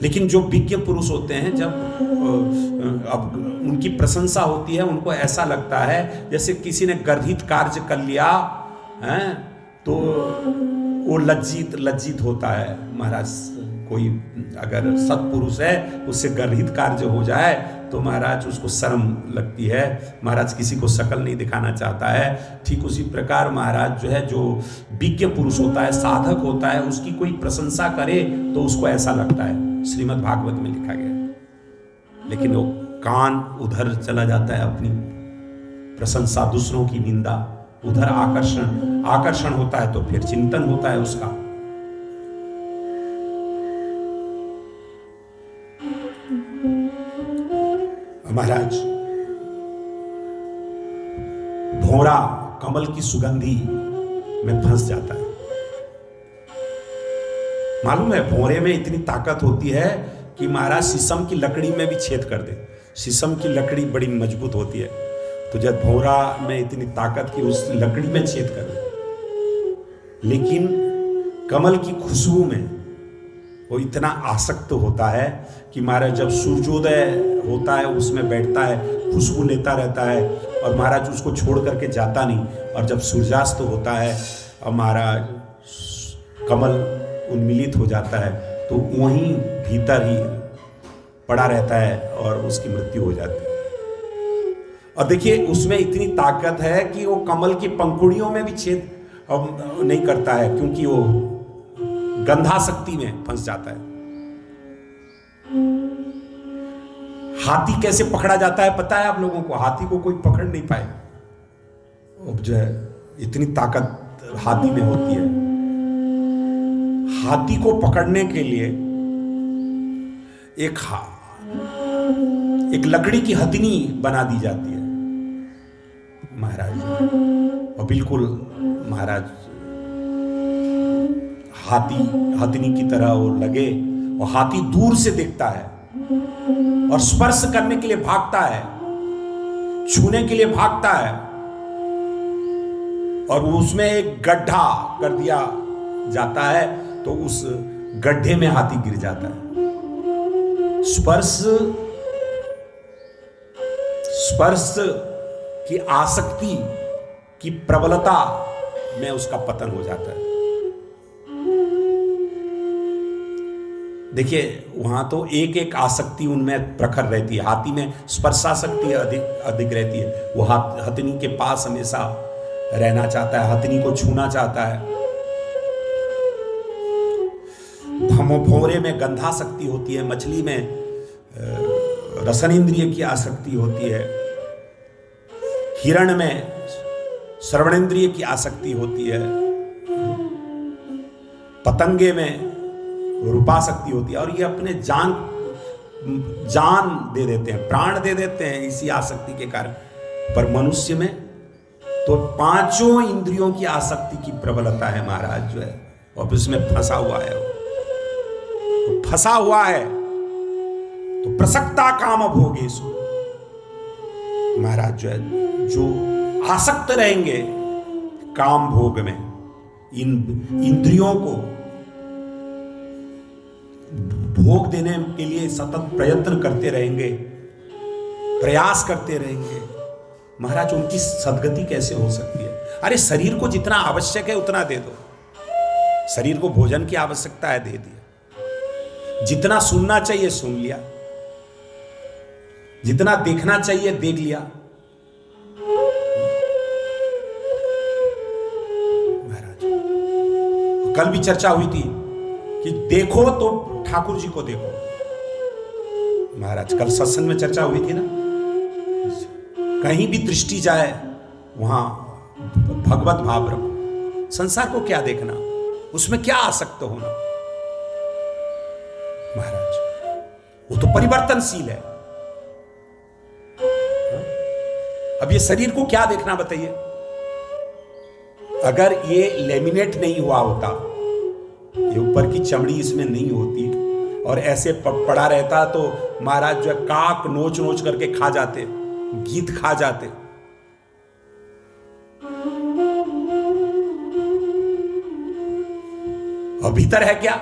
लेकिन जो विज्ञ पुरुष होते हैं, जब अब उनकी प्रशंसा होती है, उनको ऐसा लगता है जैसे किसी ने गर्हित कार्य कर लिया है, तो वो लज्जित होता है। महाराज कोई अगर सत्पुरुष है, उससे गर्हित कार्य हो जाए तो महाराज उसको शर्म लगती है, महाराज किसी को शकल नहीं दिखाना चाहता है। ठीक उसी प्रकार महाराज जो है, जो विज्ञ पुरुष होता है, साधक होता है, उसकी कोई प्रशंसा करे तो उसको ऐसा लगता है। श्रीमद् भागवत में लिखा गया। लेकिन वो कान उधर चला जाता है, अपनी प्रशंसा, दूसरों की निंदा, उधर आकर्षण होता है, तो फिर चिंतन होता है उसका। महाराज भौरा कमल की सुगंधी में फंस जाता है। मालूम है भौरे में इतनी ताकत होती है कि महाराज शीशम की लकड़ी में भी छेद कर दे। शीशम की लकड़ी बड़ी मजबूत होती है, तो जब भौरा में इतनी ताकत कि उस लकड़ी में छेद कर दे। लेकिन कमल की खुशबू में वो इतना आसक्त होता है कि महाराज जब सूर्योदय होता है उसमें बैठता है, खुशबू लेता रहता है और महाराज उसको छोड़ करके जाता नहीं। और जब सूर्यास्त होता है और महाराज कमल उन्मिलित हो जाता है तो वहीं भीतर ही पड़ा रहता है और उसकी मृत्यु हो जाती है। और देखिए उसमें इतनी ताकत है कि वो कमल की पंखुड़ियों में भी छेद नहीं करता है, क्योंकि वो गंधा शक्ति में फंस जाता है। हाथी कैसे पकड़ा जाता है पता है आप लोगों को? हाथी को कोई पकड़ नहीं पाए, जो है इतनी ताकत हाथी में होती है। हाथी को पकड़ने के लिए एक लकड़ी की हथनी बना दी जाती है महाराज। और बिल्कुल महाराज हथनी की तरह वो लगे और हाथी दूर से देखता है और स्पर्श करने के लिए भागता है, छूने के लिए भागता है। और उसमें एक गड्ढा कर दिया जाता है तो उस गड्ढे में हाथी गिर जाता है। स्पर्श की आसक्ति की प्रबलता में उसका पतन हो जाता है। देखिए वहां तो एक एक आसक्ति उनमें प्रखर रहती है। हाथी में स्पर्शासक्ति अधिक रहती है। वो हथनी के पास हमेशा रहना चाहता है, हथनी को छूना चाहता है। भौरे में गंधाशक्ति होती है, मछली में रसन इंद्रिय की आसक्ति होती है, हिरण में श्रवणेन्द्रिय की आसक्ति होती है, पतंगे में रूपासक्ति होती है। और ये अपने जान दे देते हैं, प्राण दे देते हैं इसी आसक्ति के कारण। पर मनुष्य में तो पांचों इंद्रियों की आसक्ति की प्रबलता है महाराज, जो है और उसमें फंसा हुआ है। तो फंसा हुआ है तो प्रसक्ता काम भोगेषु महाराज, जो है जो आसक्त रहेंगे काम भोग में, इन इंद्रियों को भोग देने के लिए सतत प्रयत्न करते रहेंगे, प्रयास करते रहेंगे, महाराज उनकी सदगति कैसे हो सकती है? अरे शरीर को जितना आवश्यक है उतना दे दो। शरीर को भोजन की आवश्यकता है, दे दिया। जितना सुनना चाहिए सुन लिया, जितना देखना चाहिए देख लिया। महाराज कल भी चर्चा हुई थी कि देखो तो ठाकुर जी को देखो। महाराज कल सत्संग में चर्चा हुई थी ना, कहीं भी दृष्टि जाए वहां भगवत भाव रखो। संसार को क्या देखना, उसमें क्या आसक्त होना महाराज, वो तो परिवर्तनशील है। अब ये शरीर को क्या देखना बताइए? अगर ये लेमिनेट नहीं हुआ होता, ये ऊपर की चमड़ी इसमें नहीं होती और ऐसे पड़ा रहता तो महाराज जो है काक नोच नोच करके खा जाते, गीत खा जाते। और भीतर है क्या?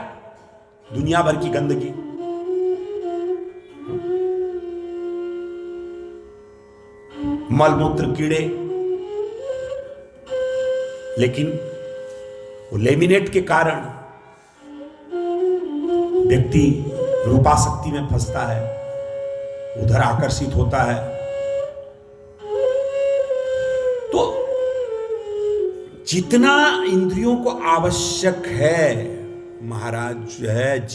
दुनिया भर की गंदगी। मलमूत्र कीड़े। लेकिन वो लेमिनेट के कारण व्यक्ति रूपासक्ति में फंसता है, उधर आकर्षित होता है। तो जितना इंद्रियों को आवश्यक है महाराज जो है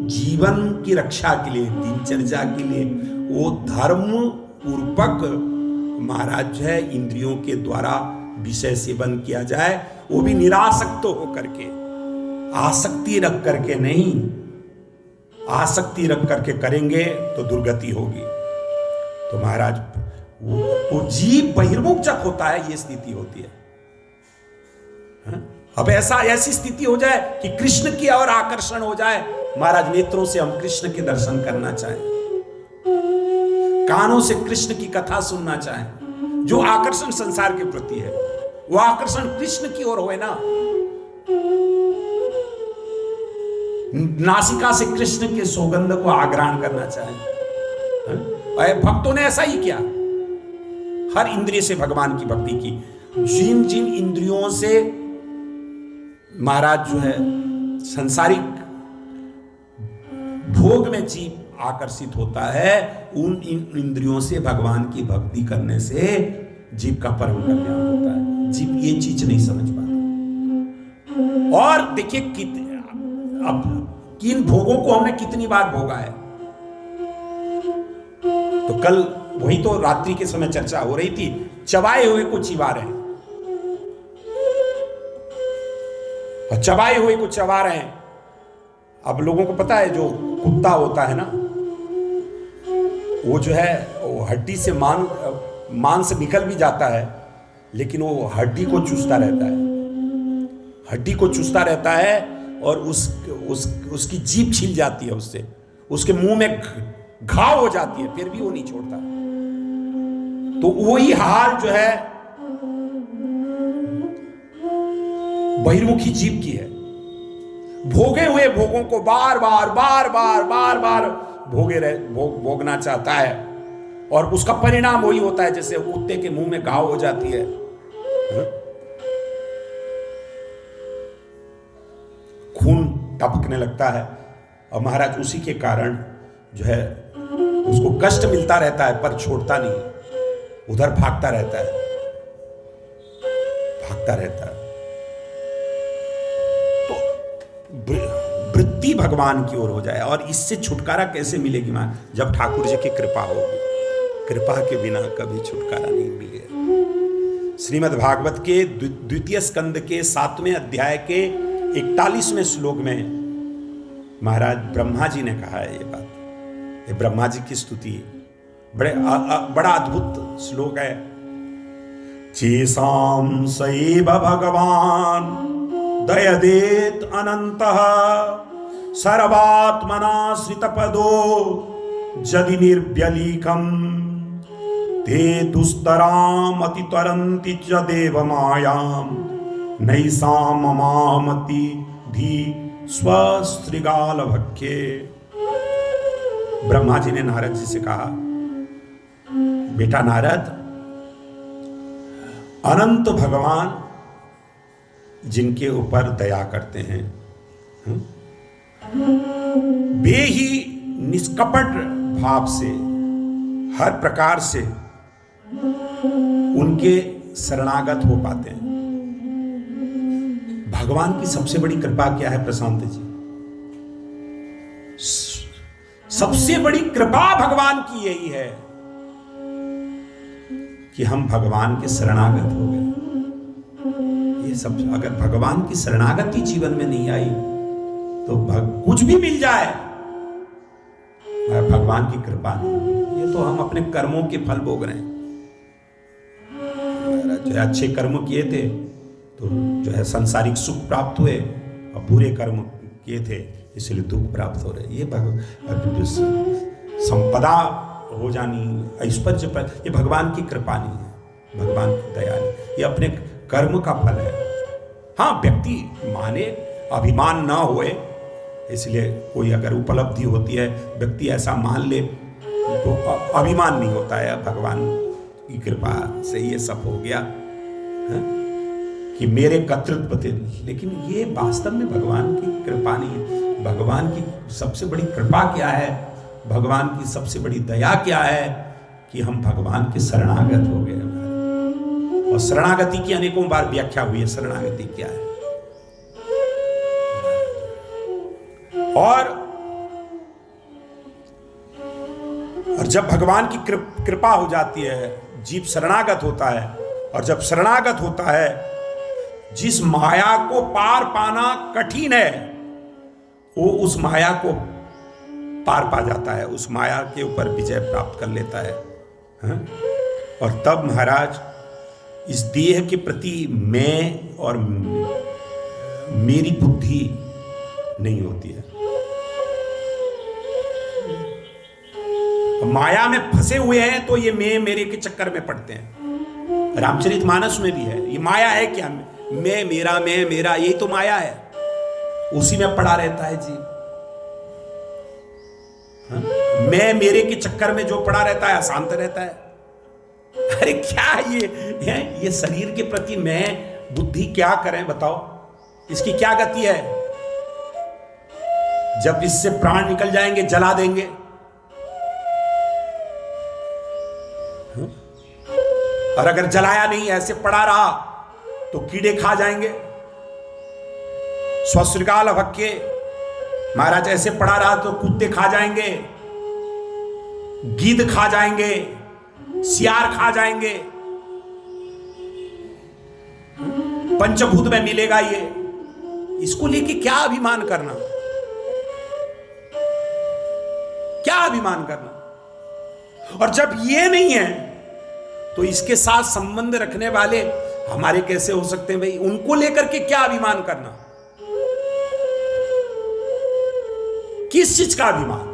जीवन की रक्षा के लिए, दिनचर्या के लिए, वो धर्म पूर्वक महाराज जो है इंद्रियों के द्वारा विषय सेवन किया जाए, वो भी निरासक्त होकर के, आसक्ति रख करके नहीं। आसक्ति रख करके करेंगे तो दुर्गति होगी। तो महाराज वो जीव बहिर्मुख जब होता है ये स्थिति होती है। अब ऐसी स्थिति हो जाए कि कृष्ण की और आकर्षण हो जाए, महाराज नेत्रों से हम कृष्ण के दर्शन करना चाहें, कानों से कृष्ण की कथा सुनना चाहें, जो आकर्षण संसार के प्रति है वो आकर्षण कृष्ण की ओर होए ना। नासिका से कृष्ण के सुगंध को आग्रहण करना चाहें। भक्तों ने ऐसा ही किया, हर इंद्रिय से भगवान की भक्ति की। जिन जिन इंद्रियों से महाराज जो है संसारिक भोग में जीव आकर्षित होता है, उन इंद्रियों से भगवान की भक्ति करने से जीव का परम कल्याण होता है। जीव ये चीज नहीं समझ पाता। और देखिए अब किन भोगों को हमने कितनी बार भोगा है। तो कल वही तो रात्रि के समय चर्चा हो रही थी, चबाए हुए को चिबा रहे हैं, और चबाए हुए को चबा रहे हैं। अब लोगों को पता है जो कुत्ता होता है ना, वो जो है वो हड्डी से मांस निकल भी जाता है, लेकिन वो हड्डी को चूसता रहता है, हड्डी को चूसता रहता है, और उसकी जीभ छिल जाती है, उससे उसके मुंह में घाव हो जाती है, फिर भी वो नहीं छोड़ता। तो वही हाल जो है बहिर्मुखी जीव की है। भोगे हुए भोगों को बार बार भोगना चाहता है, और उसका परिणाम वही होता है जैसे कुत्ते के मुंह में घाव हो जाती है। खून टपकने लगता है, और महाराज उसी के कारण जो है उसको कष्ट मिलता रहता है, पर छोड़ता नहीं, उधर भागता रहता है। तो वृत्ति भगवान की ओर हो जाए। और इससे छुटकारा कैसे मिलेगी मां? जब ठाकुर जी की कृपा होगी। कृपा के बिना कभी छुटकारा नहीं मिलेगा। श्रीमद् भागवत के द्वितीय स्कंद के 7वें अध्याय के 41वें श्लोक में महाराज ब्रह्मा जी ने कहा है ये बात। ये ब्रह्मा जी की स्तुति बड़ा अद्भुत श्लोक है। चेसाम सैव भगवान दयदेत अनंतः सर्वात्मनाश्रितपदो यदि निर्व्यलीकम ते दुस्तराम अतितरन्ति च देवमायाम नैषां ममामति धी स्वस्त्रिगाल भक्खे। ब्रह्मा जी ने नारद जी से कहा, बेटा नारद, अनंत भगवान जिनके ऊपर दया करते हैं, वे ही निष्कपट भाव से हर प्रकार से उनके शरणागत हो पाते हैं। भगवान की सबसे बड़ी कृपा क्या है प्रशांत जी? सबसे बड़ी कृपा भगवान की यही है कि हम भगवान के शरणागत हो गए। ये सब अगर भगवान की शरणागति जीवन में नहीं आई तो कुछ भी मिल जाए, भगवान की कृपा नहीं। ये तो हम अपने कर्मों के फल भोग रहे हैं। जो अच्छे कर्म किए थे तो जो है सांसारिक सुख प्राप्त हुए, और बुरे कर्म किए थे इसलिए दुख प्राप्त हो रहे। ये संपदा हो जानी, ऐश्वर्य पर, ये भगवान की कृपा नहीं है, भगवान की दया नहीं, ये अपने कर्म का फल है। हाँ, व्यक्ति माने, अभिमान ना होए, इसलिए कोई अगर उपलब्धि होती है व्यक्ति ऐसा मान ले तो अभिमान नहीं होता है। भगवान की कृपा से ये सब हो गया है? कि मेरे कर्तृत्व थे, लेकिन ये वास्तव में भगवान की कृपा नहीं है। भगवान की सबसे बड़ी कृपा क्या है, भगवान की सबसे बड़ी दया क्या है कि हम भगवान के शरणागत हो गए। और शरणागति की अनेकों बार व्याख्या हुई है, शरणागति क्या है। और जब भगवान की कृपा हो जाती है, जीव शरणागत होता है, और जब शरणागत होता है, जिस माया को पार पाना कठिन है वो उस माया को पार पा जाता है, उस माया के ऊपर विजय प्राप्त कर लेता है। और तब महाराज इस देह के प्रति मैं और मेरी बुद्धि नहीं होती है। माया में फंसे हुए हैं तो ये मैं मेरे के चक्कर में पड़ते हैं। रामचरितमानस में भी है, ये माया है क्या? मैं मेरा यही तो माया है, उसी में पड़ा रहता है जी। मैं मेरे के चक्कर में जो पड़ा रहता है अशांत रहता है। अरे क्या ये शरीर के प्रति मैं बुद्धि क्या करें बताओ, इसकी क्या गति है? जब इससे प्राण निकल जाएंगे जला देंगे। और अगर जलाया नहीं, ऐसे पड़ा रहा तो कीड़े खा जाएंगे। स्वश्रृगाल भक्के महाराज, ऐसे पड़ा रहा तो कुत्ते खा जाएंगे, गीद खा जाएंगे, सियार खा जाएंगे। पंचभूत में मिलेगा ये। इसको लेके क्या अभिमान करना, क्या अभिमान करना? और जब ये नहीं है तो इसके साथ संबंध रखने वाले हमारे कैसे हो सकते हैं भाई? उनको लेकर के क्या अभिमान करना? किस चीज का अभिमान?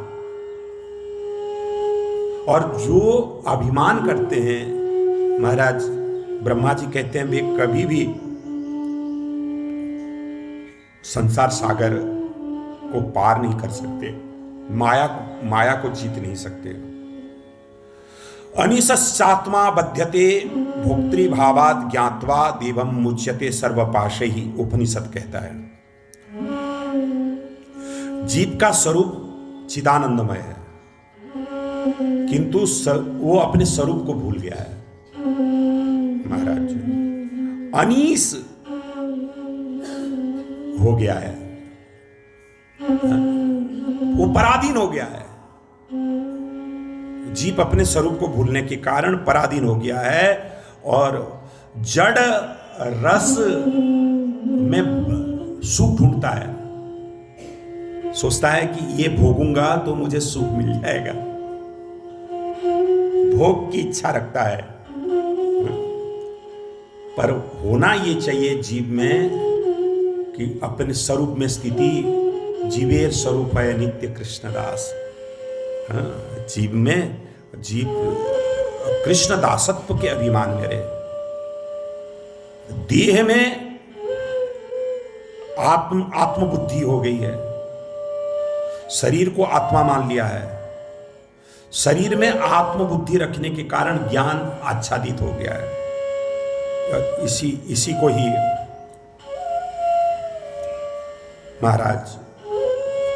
और जो अभिमान करते हैं महाराज, ब्रह्मा जी कहते हैं वे कभी भी संसार सागर को पार नहीं कर सकते, माया को जीत नहीं सकते। अनिश्चात्मा बध्यते भोक्तृभावाद ज्ञात्वा देवम मुच्यते सर्वपाशैहि, उपनिषद कहता है। जीव का स्वरूप चिदानंदमय है, किंतु वो अपने स्वरूप को भूल गया है महाराज। अनीस हो गया है, वो पराधीन हो गया है। जीव अपने स्वरूप को भूलने के कारण पराधीन हो गया है और जड़ रस में सुख ढूंढता है। सोचता है कि ये भोगूंगा तो मुझे सुख मिल जाएगा, भोग की इच्छा रखता है। पर होना ये चाहिए जीव में कि अपने स्वरूप में स्थिति, जीवेर स्वरूप है नित्य कृष्णदास। जीव में जीव कृष्ण दासत्व के अभिमान करे। देह में आत्मबुद्धि हो गई है, शरीर को आत्मा मान लिया है। शरीर में आत्मबुद्धि रखने के कारण ज्ञान आच्छादित हो गया है। इसी को ही महाराज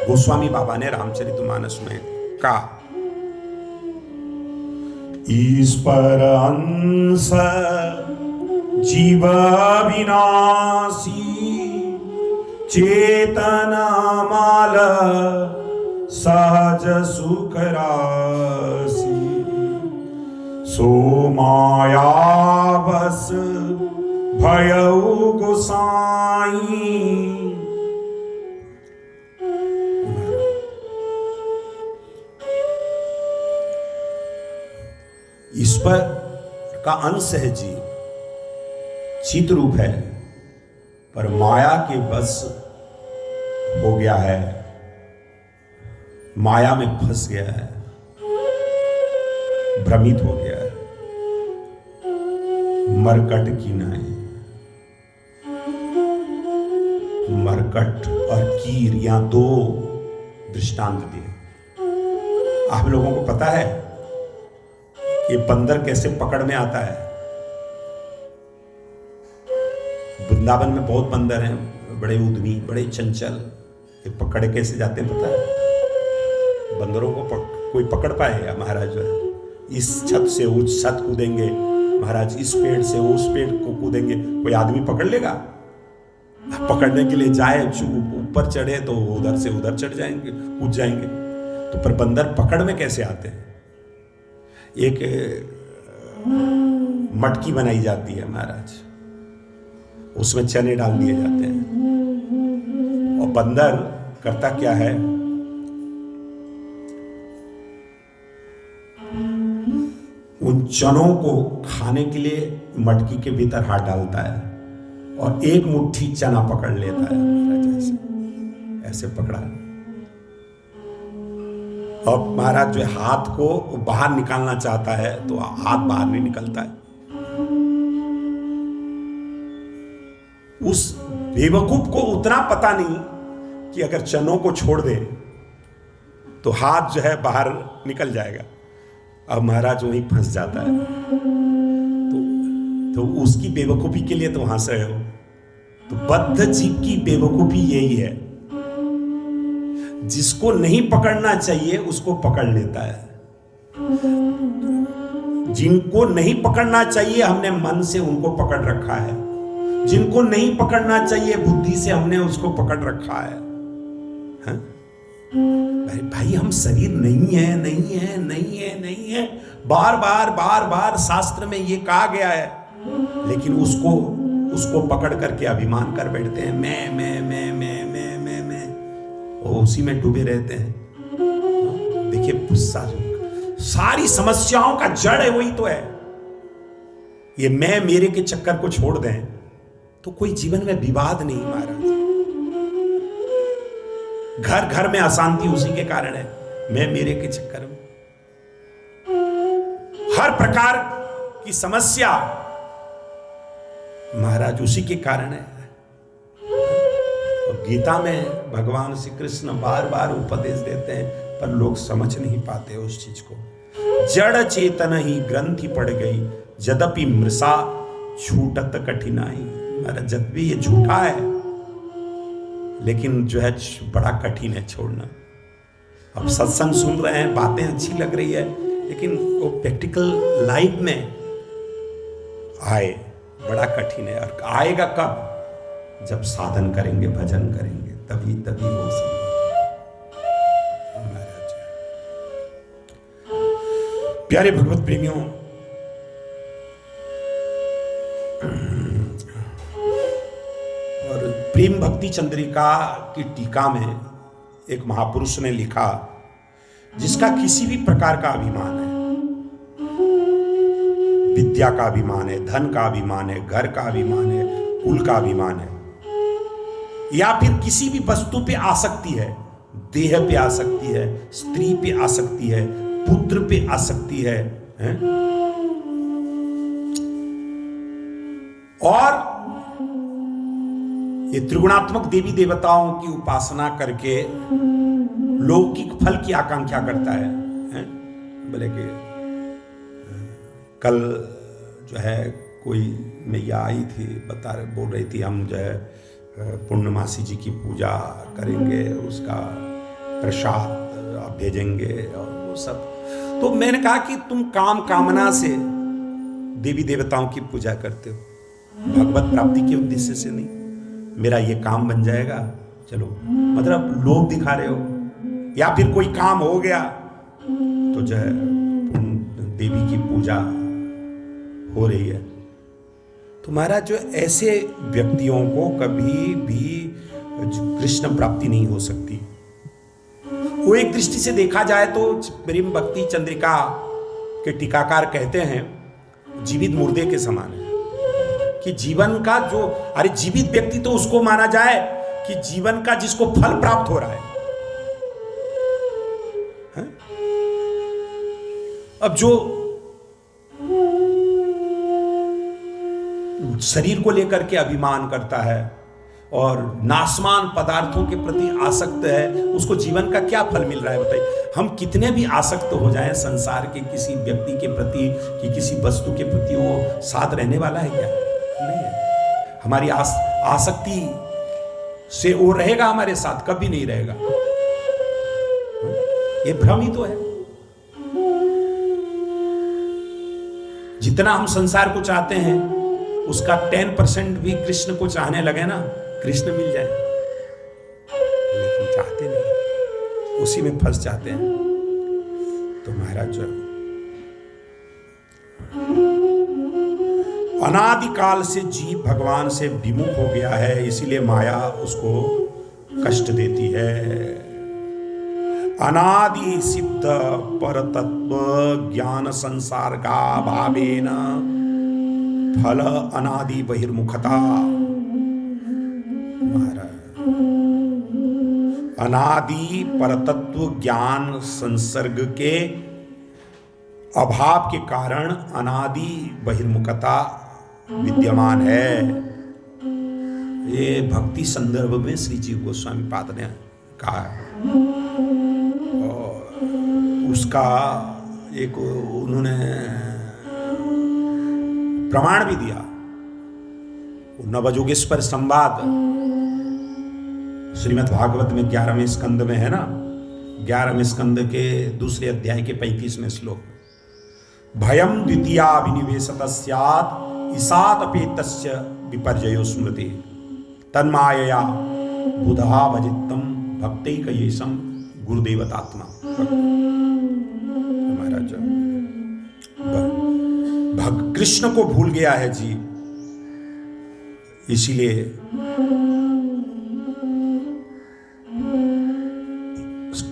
गोस्वामी बाबा ने रामचरितमानस में कहा, ईश्वर अंश जीवाविनाशी चेतना माल सहज सुख राशि सो माया बस भयउ गोसाई। ईश्वर का अंश है जी, चित रूप है, पर माया के बस हो गया है, माया में फंस गया है, भ्रमित हो गया है। मरकट की नाई, मरकट और कीर, यहां दो दृष्टांत दिए। आप लोगों को पता है ये बंदर कैसे पकड़ में आता है? वृंदावन में बहुत बंदर हैं, बड़े उद्यमी, बड़े चंचल। ये पकड़े कैसे जाते हैं पता है? बंदरों को कोई पकड़ पाएगा महाराज? इस छत से उस छत कूदेंगे महाराज, इस पेड़ से उस पेड़ को कूदेंगे, कोई आदमी पकड़ लेगा? पकड़ने के लिए जाए, ऊपर चढ़े तो उधर से उधर चढ़ जाएंगे, कूद जाएंगे। तो पर बंदर पकड़ में कैसे आते हैं? एक मटकी बनाई जाती है महाराज, उसमें चने डाल दिए जाते हैं और बंदर करता क्या है, उन चनों को खाने के लिए मटकी के भीतर हाथ डालता है और एक मुट्ठी चना पकड़ लेता है। महाराज ऐसे पकड़ा, अब महाराज जो हाथ को बाहर निकालना चाहता है तो हाथ बाहर नहीं निकलता है। उस बेवकूफ को उतना पता नहीं कि अगर चनों को छोड़ दे तो हाथ जो है बाहर निकल जाएगा। अब महाराज वहीं फंस जाता है। तो उसकी बेवकूफी के लिए तो हंस रहे हो। तो बद्ध जीव की बेवकूफी यही है, जिसको नहीं पकड़ना चाहिए उसको पकड़ लेता है। जिनको नहीं पकड़ना चाहिए हमने मन से उनको पकड़ रखा है, जिनको नहीं पकड़ना चाहिए बुद्धि से हमने उसको पकड़ रखा है। हाँ? भाई हम शरीर नहीं है, नहीं है, नहीं है, नहीं है, बार बार शास्त्र में ये कहा गया है, लेकिन उसको पकड़ करके अभिमान कर बैठते हैं। मैं उसी में डूबे रहते हैं। देखिए सारी समस्याओं का जड़ है वही तो है। ये मैं मेरे के चक्कर को छोड़ दें तो कोई जीवन में विवाद नहीं महाराज। घर घर में अशांति उसी के कारण है, मैं मेरे के चक्कर में। हर प्रकार की समस्या महाराज उसी के कारण है। और गीता में भगवान श्री कृष्ण बार बार उपदेश देते हैं, पर लोग समझ नहीं पाते उस चीज को। जड़ चेतन ही ग्रंथि पड़ गई, यद्यपि मृषा छूटत कठिनाई। महाराज जब भी ये झूठा है, लेकिन जो है बड़ा कठिन है छोड़ना। अब सत्संग सुन रहे हैं, बातें अच्छी लग रही है, लेकिन वो प्रैक्टिकल लाइफ में आए बड़ा कठिन है। और आएगा कब? जब साधन करेंगे, भजन करेंगे, तभी वो संभव। प्यारे भगवत प्रेमियों, और प्रेम भक्ति चंद्रिका की टीका में एक महापुरुष ने लिखा, जिसका किसी भी प्रकार का अभिमान है, विद्या का अभिमान है, धन का अभिमान है, घर का अभिमान है, कुल का अभिमान है, या फिर किसी भी वस्तु पे आसक्ति है, देह पे आसक्ति है, स्त्री पे आसक्ति है, पुत्र पे आसक्ति है, और ये त्रिगुणात्मक देवी देवताओं की उपासना करके लौकिक फल की आकांक्षा करता है। बोले कि कल जो है कोई मैया आई थी, बोल रही थी हम जो है पूर्णमासी जी की पूजा करेंगे, उसका प्रसाद भेजेंगे और वो सब। तो मैंने कहा कि तुम कामना से देवी देवताओं की पूजा करते हो, भगवत प्राप्ति के उद्देश्य से नहीं। मेरा ये काम बन जाएगा, चलो, मतलब लोभ दिखा रहे हो, या फिर कोई काम हो गया तो जो है देवी की पूजा हो रही है। तो महाराज जो ऐसे व्यक्तियों को कभी भी कृष्ण प्राप्ति नहीं हो सकती। वो एक दृष्टि से देखा जाए तो प्रेम भक्ति चंद्रिका के टीकाकार कहते हैं जीवित मुर्दे के समान है, कि जीवन का जो, अरे जीवित व्यक्ति तो उसको माना जाए कि जीवन का जिसको फल प्राप्त हो रहा है। अब जो शरीर को लेकर के अभिमान करता है और नाशमान पदार्थों के प्रति आसक्त है, उसको जीवन का क्या फल मिल रहा है बताइए। हम कितने भी आसक्त हो जाएं संसार के किसी व्यक्ति के प्रति कि किसी वस्तु के प्रति, वो साथ रहने वाला है क्या? नहीं है। हमारी आसक्ति से वो रहेगा हमारे साथ, कभी नहीं रहेगा। ये भ्रम ही तो है। जितना हम संसार को चाहते हैं उसका 10% भी कृष्ण को चाहने लगे ना, कृष्ण मिल जाए, लेकिन चाहते नहीं, उसी में फंस जाते हैं। तो महाराज जो अनादिकाल से जीव भगवान से विमुख हो गया है, इसीलिए माया उसको कष्ट देती है। अनादि सिद्ध परतत्व ज्ञान संसार का भावेन फल अनादि बहिर्मुखता। अनादि परतत्व ज्ञान संसर्ग के अभाव के कारण अनादि बहिर्मुखता विद्यमान है। ये भक्ति संदर्भ में श्री जीव गोस्वामी पाद ने कहा है। और उसका एक उन्होंने प्रमाण भी दिया। नवयोगेश्वर संवाद श्रीमद् भागवत में 11वें स्कंद में है ना, 11वें स्कंद के दूसरे अध्याय के 35वें श्लोक, भयम द्वितीया विनिवेशत स्यात् ईसात अपेतस्य विपर्ययो स्मृति तन्मायया बुधा भजितम भक्तैकयेशम गुरुदेवतात्मा। महाराज कृष्ण को भूल गया है जी, इसीलिए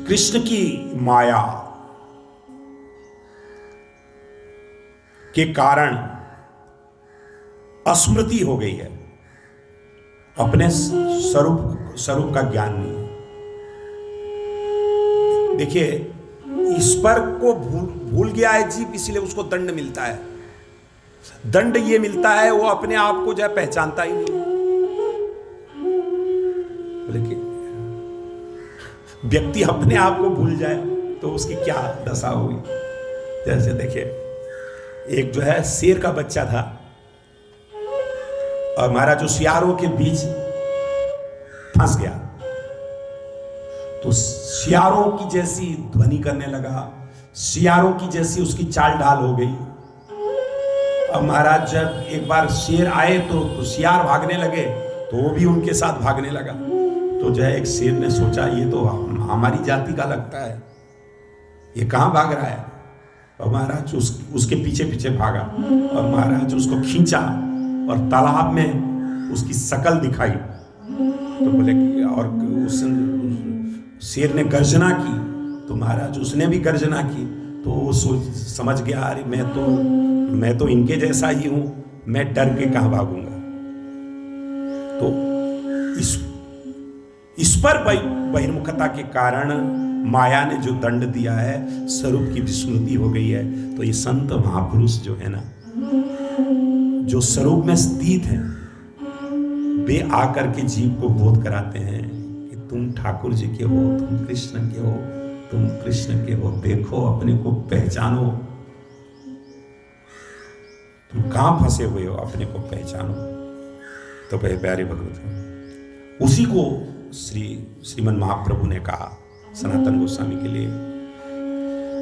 कृष्ण की माया के कारण अस्मृति हो गई है, अपने स्वरूप का ज्ञान नहीं है। देखिए, ईश्वर को भूल गया है जीव, इसलिए उसको दंड मिलता है। दंड ये मिलता है, वो अपने आप को जो है पहचानता ही नहीं। लेकिन व्यक्ति अपने आप को भूल जाए तो उसकी क्या दशा होगी। जैसे देखिए, एक जो है शेर का बच्चा था और महाराज जो सियारों के बीच फंस गया, तो सियारों की जैसी ध्वनि करने लगा, सियारों की जैसी उसकी चाल ढाल हो गई। अब महाराज जब एक बार शेर आए तो सियार भागने लगे, तो वो भी उनके साथ भागने लगा। तो जो है एक शेर ने सोचा, ये तो हमारी जाति का लगता है, ये कहाँ भाग रहा है। और महाराज उसके पीछे पीछे भागा और महाराज उसको खींचा और तालाब में उसकी शकल दिखाई। तो बोले कि, और उस शेर ने गर्जना की, तो महाराज उसने भी गर्जना की। तो वो समझ गया, अरे मैं तो इनके जैसा ही हूं, मैं डर के कहां भागूंगा। तो इस पर बहिर्मुखता के कारण माया ने जो दंड दिया है, स्वरूप की विस्मृति हो गई है। तो ये संत महापुरुष जो है ना, जो स्वरूप में स्थित हैं, वे आकर के जीव को बोध कराते हैं कि तुम ठाकुर जी के हो, तुम कृष्ण के हो, तुम कृष्ण के हो, देखो अपने को पहचानो, तुम कहां फंसे हुए हो, अपने को पहचानो। तो भाई प्यारे भगवत, उसी को श्रीमन महाप्रभु ने कहा सनातन गोस्वामी के लिए,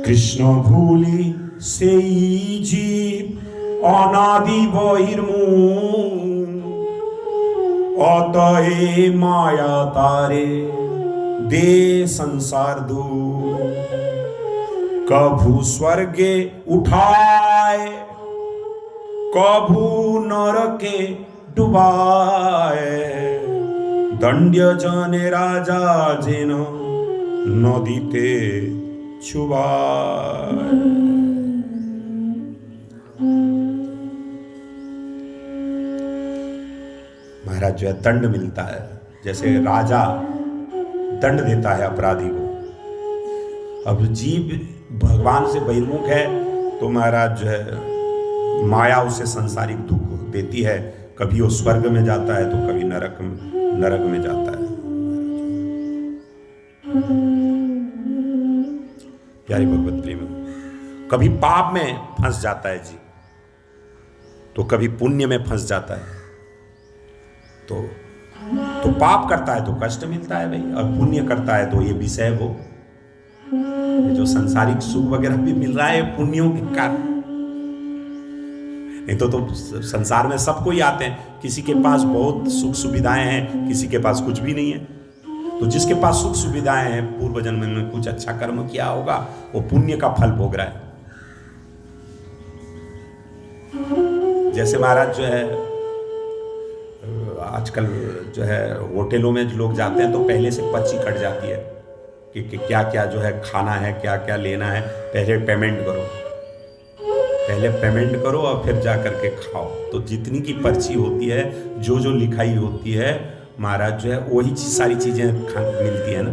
कृष्ण भूली से जीव अनादि बहिर्मुख, अतए माया तारे दे संसार दू, कभू स्वर्गे उठाए, कभू नरके डुबाए, दंड्य जने राजा जेन नदीते छुबाए। महाराज जो है दंड मिलता है, जैसे राजा दंड देता है अपराधी को। अब जीव भगवान से बहिर्मुख है तो महाराज जो है माया उसे सांसारिक दुख देती है, कभी वो स्वर्ग में जाता है तो कभी नरक में जाता है। प्यारी भगवत प्रेम, कभी पाप में फंस जाता है जी, तो कभी पुण्य में फंस जाता है। तो पाप करता है तो कष्ट मिलता है भाई, और पुण्य करता है तो ये विषय वो ये जो सांसारिक सुख वगैरह भी मिल रहा है पुण्यों के कारण। नहीं तो संसार में सबको ही आते हैं, किसी के पास बहुत सुख सुविधाएं हैं, किसी के पास कुछ भी नहीं है। तो जिसके पास सुख सुविधाएं हैं, पूर्व जन्म में कुछ अच्छा कर्म किया होगा, वो पुण्य का फल भोग रहा है। जैसे महाराज जो है आजकल जो है होटलों में जो लोग जाते हैं तो पहले से पर्ची कट जाती है कि क्या क्या जो है खाना है, क्या क्या लेना है, पहले पेमेंट करो, पहले पेमेंट करो और फिर जा करके खाओ। तो जितनी की पर्ची होती है, जो जो लिखाई होती है महाराज जो है, वही सारी चीजें मिलती है ना।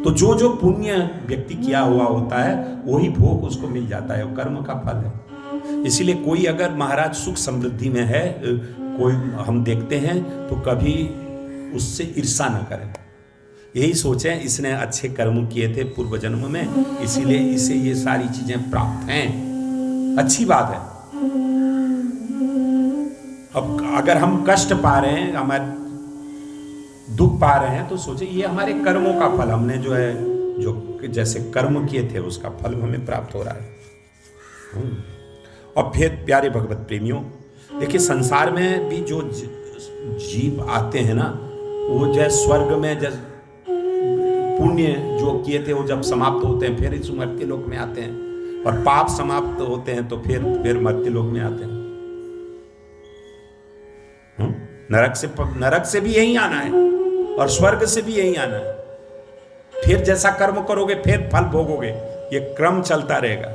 तो जो जो पुण्य व्यक्ति किया हुआ होता है वही भोग उसको मिल जाता है, वो कर्म का फल है। इसीलिए कोई अगर महाराज सुख समृद्धि में है, कोई हम देखते हैं तो कभी उससे ईर्षा न करें, यही सोचें इसने अच्छे कर्म किए थे पूर्व जन्म में, इसीलिए इसे ये सारी चीजें प्राप्त हैं, अच्छी बात है। अब अगर हम कष्ट पा रहे हैं, हमारे दुख पा रहे हैं, तो सोचे ये हमारे कर्मों का फल, हमने जो है जो जैसे कर्म किए थे उसका फल हमें प्राप्त हो रहा है। और फिर प्यारे भगवत प्रेमियों, देखिए संसार में भी जो जीव आते हैं ना, वो जैसे स्वर्ग में जैसे पुण्य जो किए थे वो जब समाप्त होते हैं फिर इस मर्त्य लोक में आते हैं, और पाप समाप्त होते हैं तो फिर मर्त्य लोक में आते हैं। नरक से भी यही आना है और स्वर्ग से भी यही आना है। फिर जैसा कर्म करोगे फिर फल भोगोगे, ये क्रम चलता रहेगा।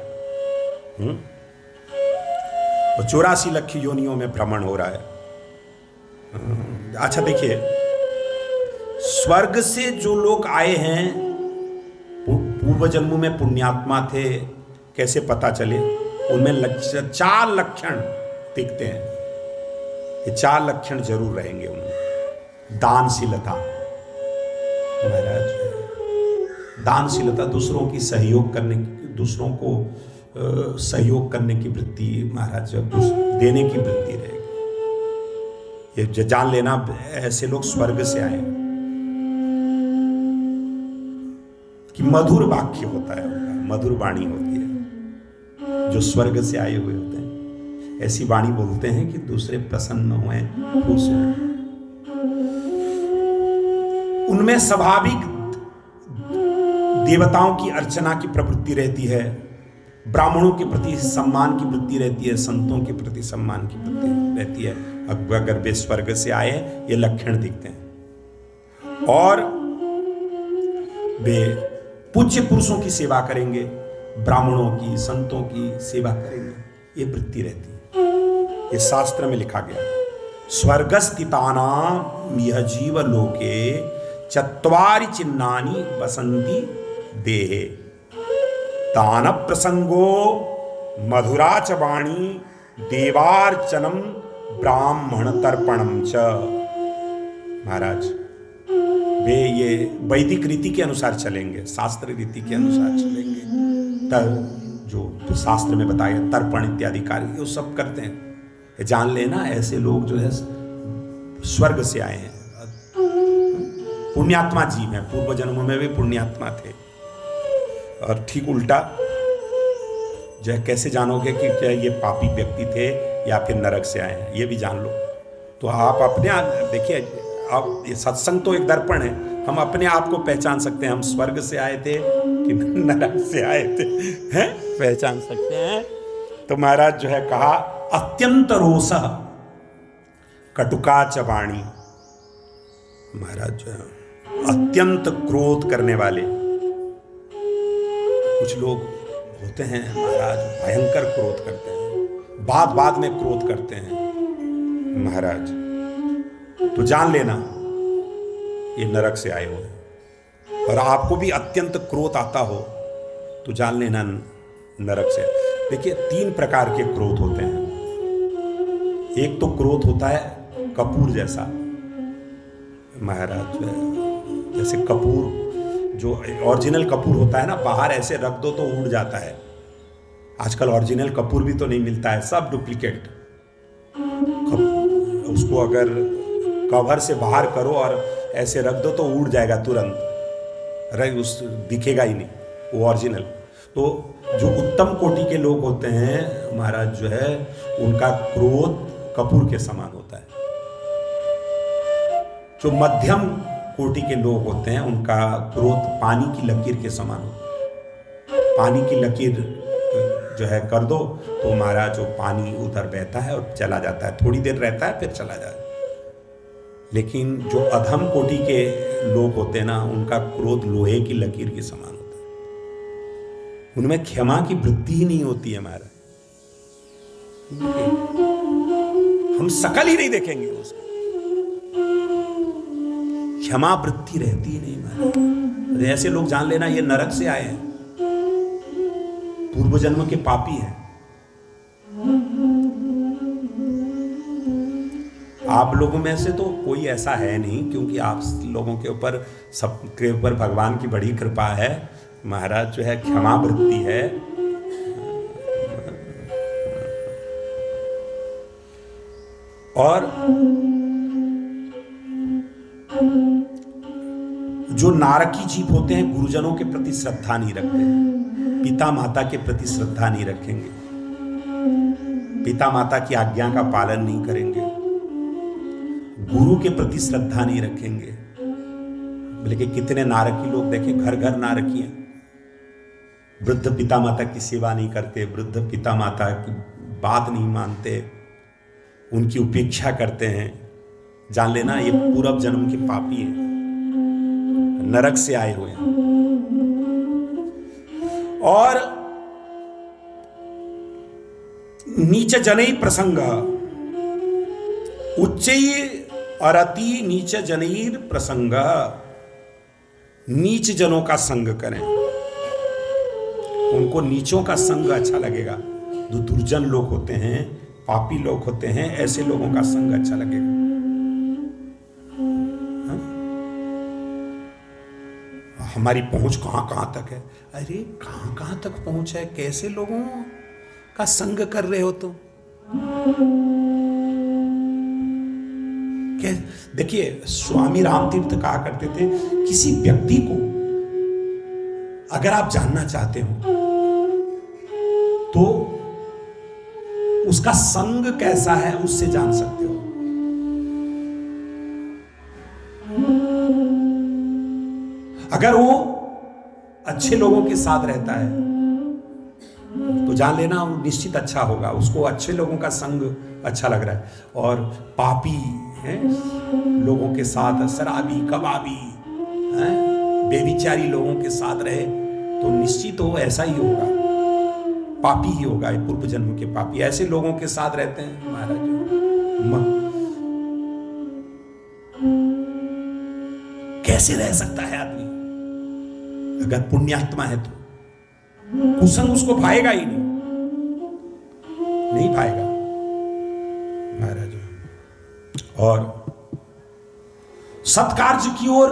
और 84 लाख योनियों में भ्रमण हो रहा है। अच्छा देखिए, स्वर्ग से जो लोग आए हैं पूर्व जन्म में पुण्यात्मा थे, कैसे पता चले? उनमें 4 लक्षण दिखते हैं। ये 4 लक्षण जरूर रहेंगे उनमें। दानशीलता, महाराज दानशीलता, दूसरों की सहयोग करने की, दूसरों को सहयोग करने की वृत्ति, महाराज देने की वृत्ति रहेगी। ये जान लेना, ऐसे लोग स्वर्ग से आए हैं। कि मधुर वाक्य होता है उनका, मधुर वाणी होती है, जो स्वर्ग से आए हुए होते हैं। ऐसी वाणी बोलते हैं कि दूसरे प्रसन्न हुए, खुश हुए। उनमें स्वाभाविक देवताओं की अर्चना की प्रवृत्ति रहती है, ब्राह्मणों के प्रति सम्मान की वृत्ति रहती है, संतों के प्रति सम्मान की वृत्ति रहती है। अगर वे स्वर्ग से आए, ये लक्षण दिखते हैं। और वे पूज्य पुरुषों की सेवा करेंगे, ब्राह्मणों की, संतों की सेवा करेंगे, ये वृत्ति रहती है। ये शास्त्र में लिखा गया, स्वर्गस्थितानां यह जीव लोके चत्वारि चिन्हानि वसंति देहे, दान प्रसंगो मधुरा च वाणी देवार्चनम ब्राह्मण तर्पणम च। महाराज वे ये वैदिक रीति के अनुसार चलेंगे, शास्त्र रीति के अनुसार चलेंगे। जो शास्त्र में बताया तर्पण इत्यादि कार्य वो सब करते हैं। जान लेना, ऐसे लोग जो है स्वर्ग से आए हैं, पुण्यात्मा जीव हैं। पूर्व जन्म में भी पुण्यात्मा थे। और ठीक उल्टा जो है, कैसे जानोगे कि क्या ये पापी व्यक्ति थे या फिर नरक से आए हैं, ये भी जान लो। तो आप अपने देखिए, आप ये सत्संग तो एक दर्पण है, हम अपने आप को पहचान सकते हैं, हम स्वर्ग से आए थे कि नरक से आए थे, हैं? पहचान सकते हैं। तो महाराज जो है कहा, अत्यंत रोषः कटुका च वाणी। महाराज जो है अत्यंत क्रोध करने वाले, कुछ लोग होते हैं महाराज भयंकर क्रोध करते हैं, बात बात में क्रोध करते हैं महाराज। तो जान लेना ये नरक से आए हुए हैं। और आपको भी अत्यंत क्रोध आता हो तो जान लेना नरक से। देखिए 3 प्रकार के क्रोध होते हैं। एक तो क्रोध होता है कपूर जैसा, महाराज जैसे कपूर जो ओरिजिनल कपूर होता है ना, बाहर ऐसे रख दो तो उड़ जाता है। आजकल ओरिजिनल कपूर भी तो नहीं मिलता है, सब डुप्लीकेट। उसको अगर कवर से बाहर करो और ऐसे रख दो तो उड़ जाएगा तुरंत, उस दिखेगा ही नहीं वो ओरिजिनल। तो जो उत्तम कोटि के लोग होते हैं महाराज जो है, उनका क्रोध कपूर के समान होता है। जो मध्यम कोटि के लोग होते हैं उनका क्रोध पानी की लकीर के समान होता है। पानी की लकीर जो है कर दो तो महाराज जो पानी उधर बहता है और चला जाता है, थोड़ी देर रहता है फिर चला जाता है। लेकिन जो अधम कोटि के लोग होते हैं ना, उनका क्रोध लोहे की लकीर के समान होता है। उनमें क्षमा की वृत्ति ही नहीं होती है। हमारा हम शकल ही नहीं देखेंगे उसकी, क्षमा वृत्ति रहती ही नहीं हमारे। ऐसे लोग जान लेना ये नरक से आए हैं, पूर्व जन्म के पापी हैं। आप लोगों में से तो कोई ऐसा है नहीं, क्योंकि आप लोगों के ऊपर, सबके ऊपर भगवान की बड़ी कृपा है महाराज। जो है क्षमा वृत्ति है। और जो नारकी जीव होते हैं, गुरुजनों के प्रति श्रद्धा नहीं रखते हैं, पिता माता के प्रति श्रद्धा नहीं रखेंगे, पिता माता की आज्ञा का पालन नहीं करेंगे, गुरु के प्रति श्रद्धा नहीं रखेंगे। बल्कि कितने नारकी लोग देखें, घर घर नारकी हैं। वृद्ध पिता माता की सेवा नहीं करते, वृद्ध पिता माता की बात नहीं मानते, उनकी उपेक्षा करते हैं। जान लेना ये पूर्व जन्म के पापी हैं, नरक से आए हुए हैं। और नीच जनई प्रसंग उच्चई अरति नीच जनईर प्रसंग। नीच जनों का संग करें, उनको नीचों का संग अच्छा लगेगा। जो दुर्जन लोग होते हैं, पापी लोग होते हैं, ऐसे लोगों का संग अच्छा लगेगा। हमारी पहुंच कहां कहां तक है? अरे कहां कहां तक पहुंच है? कैसे लोगों का संग कर रहे हो तुम? देखिए, स्वामी रामतीर्थ कहा करते थे, किसी व्यक्ति को अगर आप जानना चाहते हो तो उसका संग कैसा है उससे जान सकते हो। अगर वो अच्छे लोगों के साथ रहता है तो जान लेना वो निश्चित अच्छा होगा, उसको अच्छे लोगों का संग अच्छा लग रहा है। और पापी हैं लोगों के साथ, शराबी, कबाबी, बेविचारी लोगों के साथ रहे तो निश्चित वो ऐसा ही होगा, पापी ही होगा। पूर्व जन्म के पापी ऐसे लोगों के साथ रहते हैं महाराज। कैसे रह सकता है आदमी अगर पुण्यात्मा है तो? कुसंग उसको भाएगा ही नहीं भाएगा महाराज। और सत्कार्य की ओर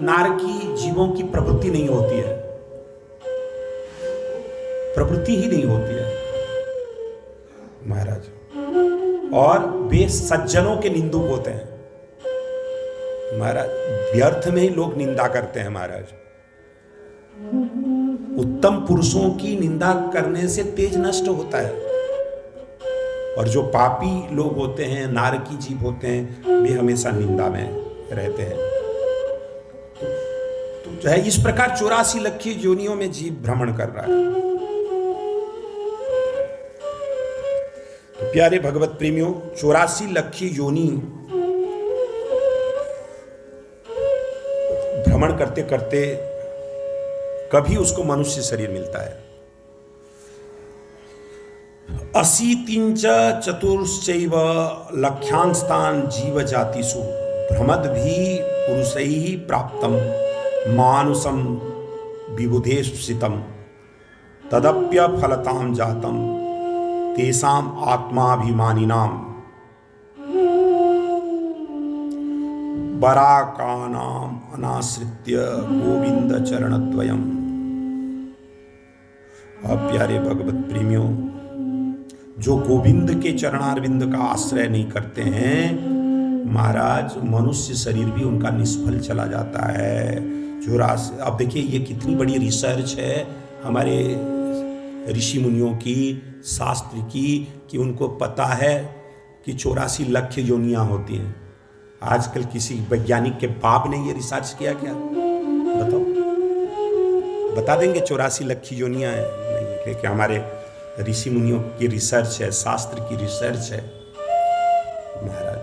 नारकी जीवों की प्रवृत्ति नहीं होती है, प्रवृत्ति ही नहीं होती है महाराज। और वे सज्जनों के निंदुक होते हैं महाराज। व्यर्थ में ही लोग निंदा करते हैं महाराज। उत्तम पुरुषों की निंदा करने से तेज नष्ट होता है। और जो पापी लोग होते हैं, नारकी जीव होते हैं, वे हमेशा निंदा में रहते हैं। तो जो है इस प्रकार 84 लख योनियों में जीव भ्रमण कर रहा है। तो प्यारे भगवत प्रेमियों, 84 लख योनि भ्रमण करते करते कभी उसको मनुष्य शरीर मिलता है। 80 चतुर्श्चैव लख्यांस्तान जीव जातिषु भ्रमद भी पुरुषैः प्राप्तम मानुषम विबुधेषितम तदप्य फलताम जातम तेषाम आत्माभिमानिनाम बराकानाम अनाश्रित्य गोविंद चरणद्वयम्। अब प्यारे भगवत प्रेमियों, जो गोविंद के चरणारविंद का आश्रय नहीं करते हैं महाराज, मनुष्य शरीर भी उनका निष्फल चला जाता है। अब देखिए ये कितनी बड़ी रिसर्च है हमारे ऋषि मुनियों की, शास्त्र की, कि उनको पता है कि 84 लख योनियां होती हैं। आजकल किसी वैज्ञानिक के बाप ने ये रिसर्च किया क्या? बताओ, बता देंगे 84 लख योनियां हैं? नहीं, लेकिन हमारे ऋषि मुनियों की रिसर्च है, शास्त्र की रिसर्च है महाराज।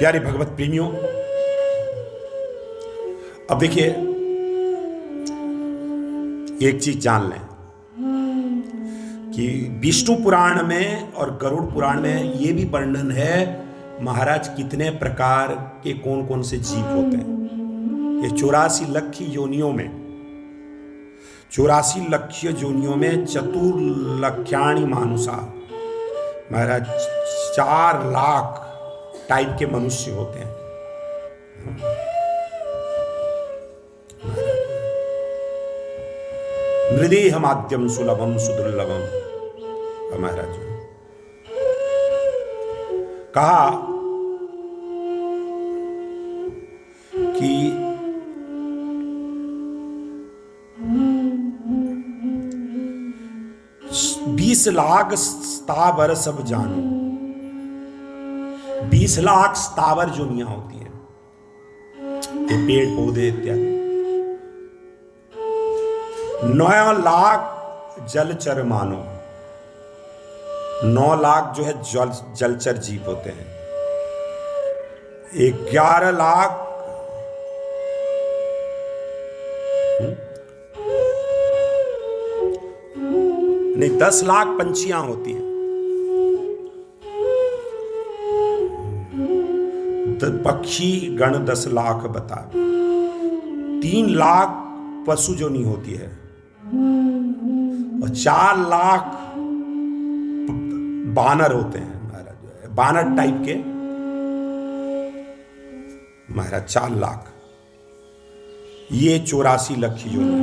प्यारे भगवत प्रेमियों, अब देखिए एक चीज जान लें कि विष्णु पुराण में और गरुड़ पुराण में ये भी वर्णन है महाराज कितने प्रकार के कौन कौन से जीव होते हैं। ये 84 लाख योनियों में 84 लाख योनियों में चतुर्लक्षाणी मानुषा महाराज 4 लाख टाइप के मनुष्य होते हैं। मृदेह माध्यम सुलभम सुदुर्लभम महाराज कहा कि 20 लाख स्थावर सब जानो। 20 लाख स्थावर जोनियां होती हैं, ये पेड़ पौधे इत्यादि। 9 लाख जलचर मानो। 9 लाख जो है जलचर जीव होते हैं। 11 लाख नहीं 10 लाख पंछियां होती हैं। पक्षी गण 10 लाख बता। 3 लाख पशु जो नहीं होती है और 4 लाख बानर होते हैं महाराज, बानर टाइप के महाराज 4 लाख। ये 84 लाख योनि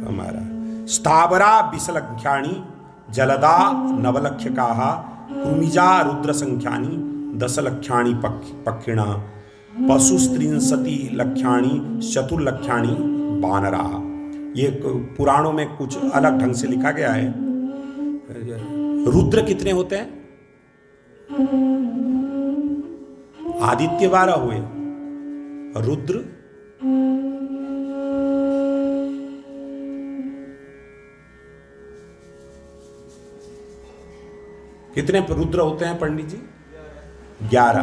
हमारा। स्थावरा 20 लक्षाणी जलदा नवलक्षकाः कृमिजा रुद्र संख्यानी 10 लक्षाणी पक्षिणा पशुस्त्रिंशति लक्षाणी चतुर्लक्षाणी बानरा। ये पुराणों में कुछ अलग ढंग से लिखा गया है। रुद्र कितने होते हैं? आदित्य 12 हुए, रुद्र कितने रुद्र होते हैं पंडित जी? 11।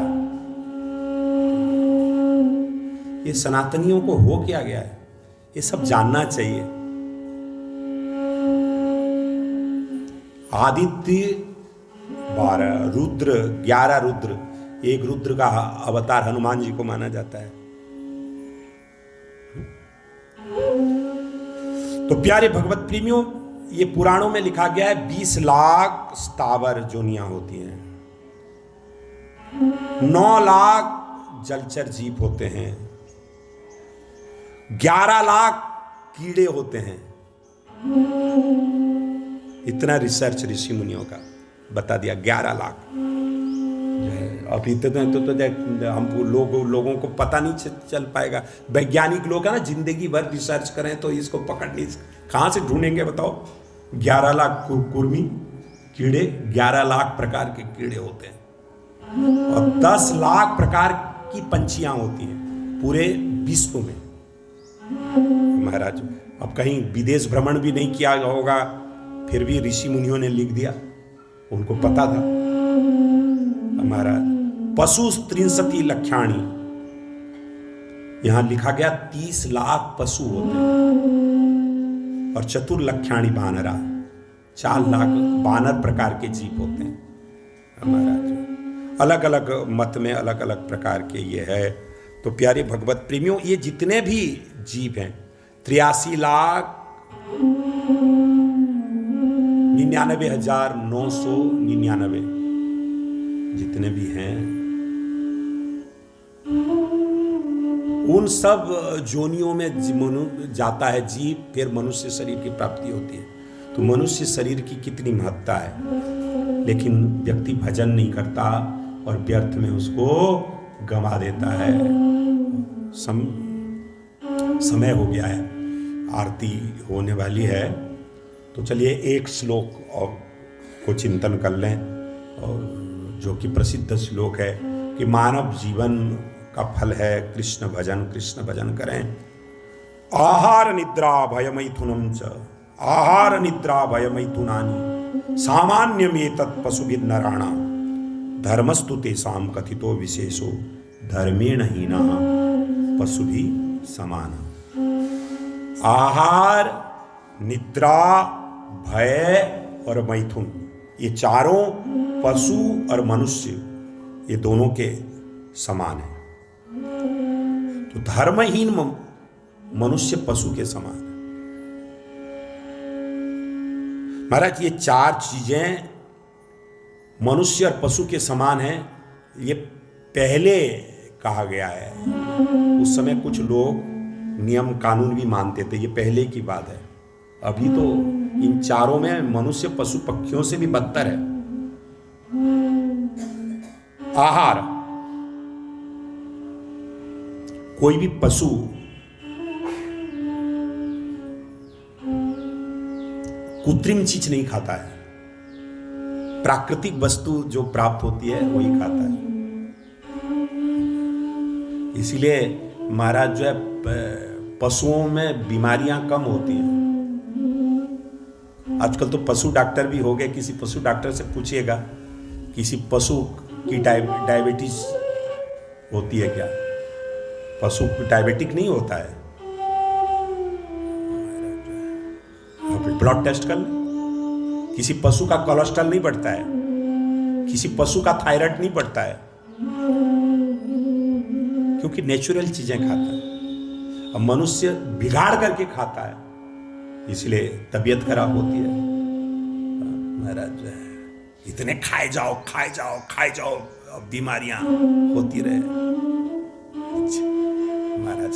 ये सनातनियों को हो क्या गया है, ये सब जानना चाहिए। आदित्य 12, रुद्र 11 रुद्र। एक रुद्र का अवतार हनुमान जी को माना जाता है। तो प्यारे भगवत प्रेमियों, ये पुराणों में लिखा गया है 20 लाख स्थावर जोनियां होती हैं। 9 लाख जलचर जीव होते हैं। 11 लाख कीड़े होते हैं। इतना रिसर्च ऋषि मुनियों का बता दिया। 11 लाख। अब इतने तो हम लोगों को पता नहीं चल पाएगा। वैज्ञानिक लोग है ना, जिंदगी भर रिसर्च करें तो इसको पकड़ नहीं, कहां से ढूंढेंगे बताओ। 11 लाख कुर्मी कीड़े, 11 लाख प्रकार के कीड़े होते हैं और 10 लाख प्रकार की पंछियां होती हैं पूरे विश्व में महाराज। अब कहीं विदेश भ्रमण भी नहीं किया होगा, फिर भी ऋषि मुनियों ने लिख दिया, उनको पता था महाराज। पशु 63 लक्षाणी, यहां लिखा गया 30 लाख पशु होते हैं और चतुर्लक्षाणी बानरा, 4 लाख बानर प्रकार के जीव होते हैं महाराज। अलग अलग मत में अलग अलग प्रकार के ये है। तो प्यारे भगवत प्रेमियों, ये जितने भी जीव हैं 83 लाख 99,999 जितने भी हैं, उन सब जोनियों में जाता है जीव, फिर मनुष्य शरीर की प्राप्ति होती है। तो मनुष्य शरीर की कितनी महत्ता है, लेकिन व्यक्ति भजन नहीं करता और व्यर्थ में उसको गंवा देता है। समय हो गया है, आरती होने वाली है, तो चलिए एक श्लोक और को चिंतन कर लें, और जो कि प्रसिद्ध श्लोक है कि मानव जीवन का फल है कृष्ण भजन करें। आहार निद्रा भयमैथुनम च आहार निद्रा भयमैथुनानि सामान्यमेतत् पशुभिर्नराणां धर्मस्तु तेषां कथितो विशेषो धर्मेण हीना पशु भी समान। आहार, निद्रा, भय और मैथुन, ये चारों पशु और मनुष्य ये दोनों के समान है। तो धर्महीन मनुष्य पशु के समान है। महाराज ये चार चीजें मनुष्य और पशु के समान है, ये पहले कहा गया है। उस समय कुछ लोग नियम कानून भी मानते थे, ये पहले की बात है। अभी तो इन चारों में मनुष्य पशु पक्षियों से भी बदतर है। आहार, कोई भी पशु कृत्रिम चीज नहीं खाता है, प्राकृतिक वस्तु जो प्राप्त होती है वही खाता है। इसीलिए महाराज जो है पशुओं में बीमारियां कम होती हैं। आजकल तो पशु डॉक्टर भी हो गए। किसी पशु डॉक्टर से पूछिएगा किसी पशु की डायबिटीज होती है क्या? पशु डायबिटिक नहीं होता है। ब्लड टेस्ट कर ले, किसी पशु का कोलेस्ट्रॉल नहीं बढ़ता है, किसी पशु का थायराइड नहीं बढ़ता है, क्योंकि नेचुरल चीजें खाता है। अब मनुष्य बिगाड़ करके खाता है, इसलिए तबीयत खराब होती है। महाराज जो है इतने खाए जाओ खाए जाओ खाए जाओ, बीमारियां होती रहे। महाराज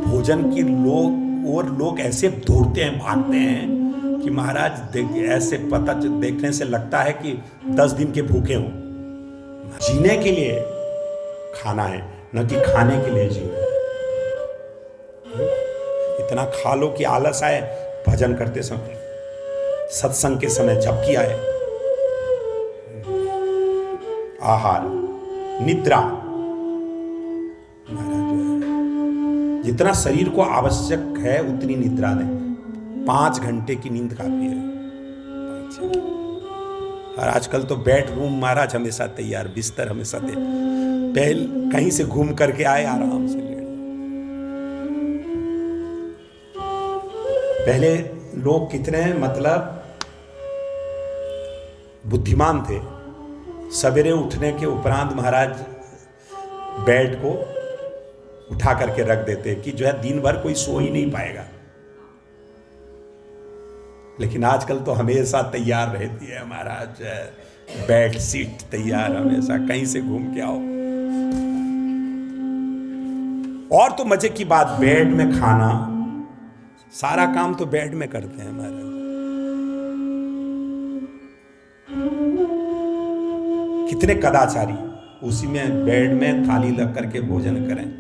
भोजन की लोग ऐसे दौड़ते हैं, भागते हैं कि महाराज ऐसे पता देखने से लगता है कि 10 दिन के भूखे हों। जीने के लिए खाना है, न कि खाने के लिए जीना। इतना खा लो कि आलस आए भजन करते समय, सत्संग के समय झपकी आए। आहार, निद्रा, जितना शरीर को आवश्यक है उतनी निद्रा दें। 5 घंटे की नींद काफी है। और आजकल तो बेडरूम महाराज हमेशा तैयार, बिस्तर हमेशा पहले कहीं से घूम करके आए आराम से लेट। पहले लोग कितने मतलब बुद्धिमान थे। सवेरे उठने के उपरांत महाराज बेड को उठा करके रख देते कि जो है दिन भर कोई सो ही नहीं पाएगा। लेकिन आजकल तो हमेशा तैयार रहती है महाराज, बेड सीट तैयार हमेशा, कहीं से घूम के आओ। और तो मजे की बात, बेड में खाना, सारा काम तो बेड में करते हैं महाराज। कितने कदाचारी उसी में बेड में थाली लग करके भोजन करें।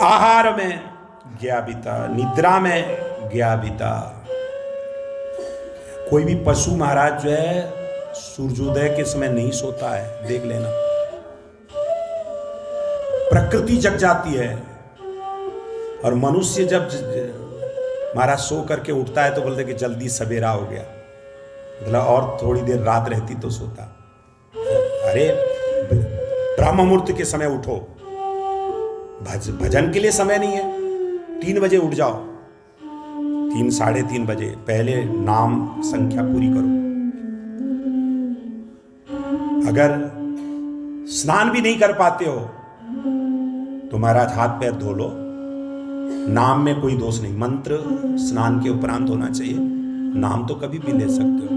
आहार में गया बीता, निद्रा में गया बीता। कोई भी पशु महाराज जो है सूर्योदय के समय नहीं सोता है, देख लेना। प्रकृति जग जाती है और मनुष्य जब महाराज सो करके उठता है तो बोलते कि जल्दी सवेरा हो गया, मतलब और थोड़ी देर रात रहती तो सोता। अरे ब्रह्म मुहूर्त के समय उठो, भजन के लिए समय नहीं है। 3 बजे उठ जाओ, 3 साढ़े 3 बजे पहले नाम संख्या पूरी करो। अगर स्नान भी नहीं कर पाते हो तो महाराज हाथ पैर धो लो। नाम में कोई दोष नहीं, मंत्र स्नान के उपरांत होना चाहिए। नाम तो कभी भी ले सकते हो।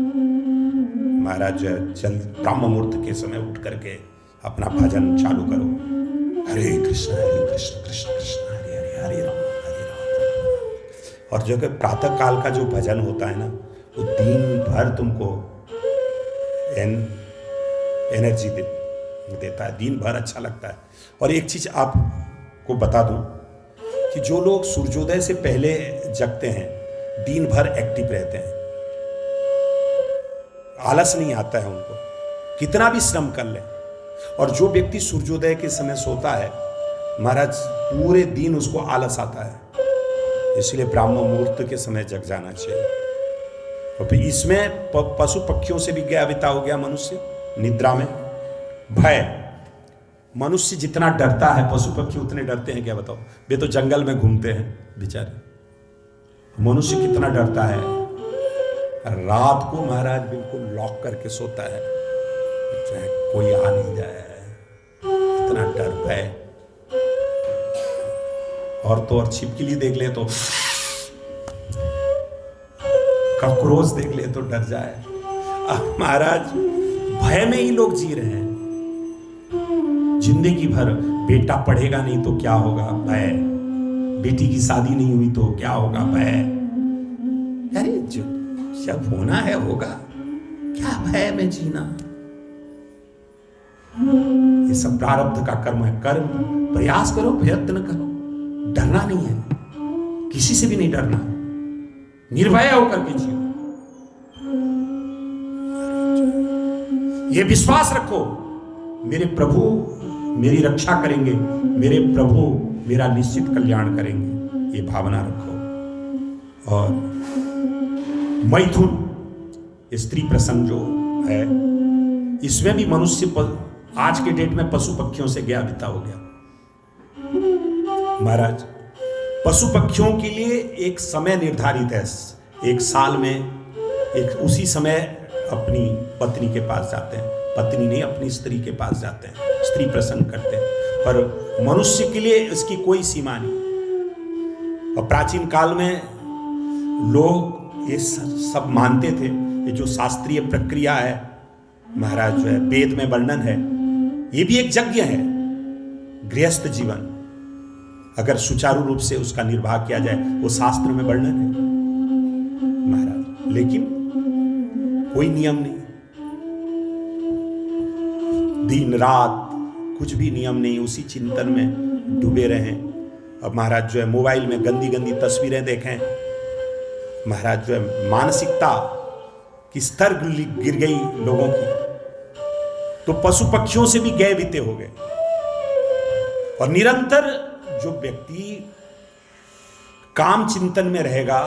महाराज चल ब्रह्म मुहूर्त के समय उठ करके अपना भजन चालू करो। हरे कृष्ण कृष्ण कृष्ण हरे हरे, हरे राम हरे राम। और जो कि प्रातः काल का जो भजन होता है ना, वो दिन भर तुमको एनर्जी देता है, दिन भर अच्छा लगता है। और एक चीज आपको बता दूं कि जो लोग सूर्योदय से पहले जगते हैं दिन भर एक्टिव रहते हैं, आलस नहीं आता है उनको, कितना भी श्रम कर ले। और जो व्यक्ति सूर्योदय के समय सोता है महाराज पूरे दिन उसको आलस आता है, इसलिए ब्राह्म मुहूर्त के समय जग जाना चाहिए। और फिर इसमें पशु पक्षियों से भी गया बिता हो गया मनुष्य निद्रा में। भय, मनुष्य जितना डरता है पशु पक्षी उतने डरते हैं क्या बताओ? वे तो जंगल में घूमते हैं बेचारे, मनुष्य कितना डरता है। रात को महाराज बिल्कुल लॉक करके सोता है, चाहे कोई आ नहीं जाए, इतना डर है। और तो और छिपकली देख ले तो, कॉकरोच देख ले तो डर जाए। अब महाराज भय में ही लोग जी रहे हैं जिंदगी भर। बेटा पढ़ेगा नहीं तो क्या होगा, भय। बेटी की शादी नहीं हुई तो क्या होगा, भय। अरे जो जब होना है होगा, क्या भय में जीना। ये सब प्रारब्ध का कर्म है। कर्म, प्रयास करो, प्रयत्न करो, डरना नहीं है, किसी से भी नहीं डरना, निर्भय होकर के जियो। ये विश्वास रखो मेरे प्रभु मेरी रक्षा करेंगे, मेरे प्रभु मेरा निश्चित कल्याण करेंगे, ये भावना रखो। और मैथुन स्त्री प्रसंग जो है, इसमें भी मनुष्य आज के डेट में पशु पक्षियों से गया बिता हो गया। महाराज पशु पक्षियों के लिए एक समय निर्धारित है, एक साल में एक उसी समय अपनी पत्नी के पास जाते हैं, पत्नी नहीं अपनी स्त्री के पास जाते हैं, स्त्री प्रसंग करते हैं। पर मनुष्य के लिए इसकी कोई सीमा नहीं। और प्राचीन काल में लोग ये सब मानते थे। ये जो शास्त्रीय प्रक्रिया है महाराज, जो है वेद में वर्णन है, ये भी एक यज्ञ है। गृहस्थ जीवन अगर सुचारू रूप से उसका निर्वाह किया जाए, वो शास्त्र में वर्णन है महाराज, लेकिन कोई नियम नहीं, दिन रात कुछ भी नियम नहीं, उसी चिंतन में डूबे रहें। अब महाराज जो है मोबाइल में गंदी गंदी तस्वीरें देखें, महाराज जो है मानसिकता की स्तर गिर गई लोगों की, तो पशु पक्षियों से भी गए बीते हो गए। और निरंतर जो व्यक्ति काम चिंतन में रहेगा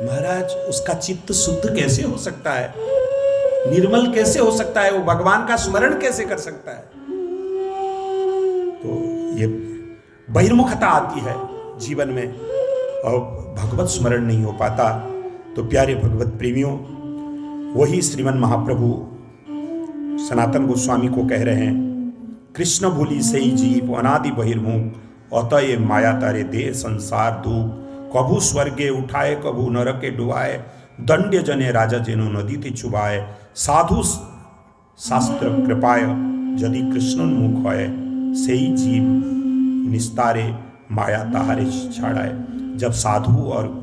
महाराज, उसका चित्त शुद्ध कैसे हो सकता है, निर्मल कैसे हो सकता है, वो भगवान का स्मरण कैसे कर सकता है। तो ये बहिर्मुखता आती है जीवन में और भगवत स्मरण नहीं हो पाता। तो प्यारे भगवत प्रेमियों, वही श्रीमन महाप्रभु सनातन गोस्वामी को कह रहे हैं, कृष्ण भूली सही जीव अनादि बहिर्मुख, अतः माया तारे दे संसार दुख, कभू स्वर्गे उठाए कभू नरके डुबाए, दंड्य जने राजा जेनो नदी ते चुबाए, साधु शास्त्र कृपाय यदि कृष्णोन्मुख है, सही जीव निस्तारे माया ताहारे छाड़ाए। जब साधु और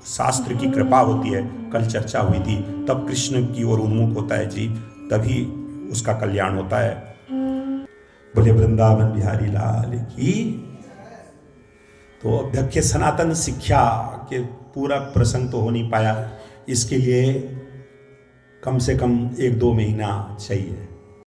शास्त्र की कृपा होती है, कल चर्चा हुई थी, तब कृष्ण की ओर उन्मुख होता है जीव, तभी उसका कल्याण होता है। बोले वृंदावन बिहारी लाल की। तो अभ्यख्य सनातन शिक्षा के पूरा प्रसंग तो हो नहीं पाया, इसके लिए कम से कम 1-2 महीना चाहिए।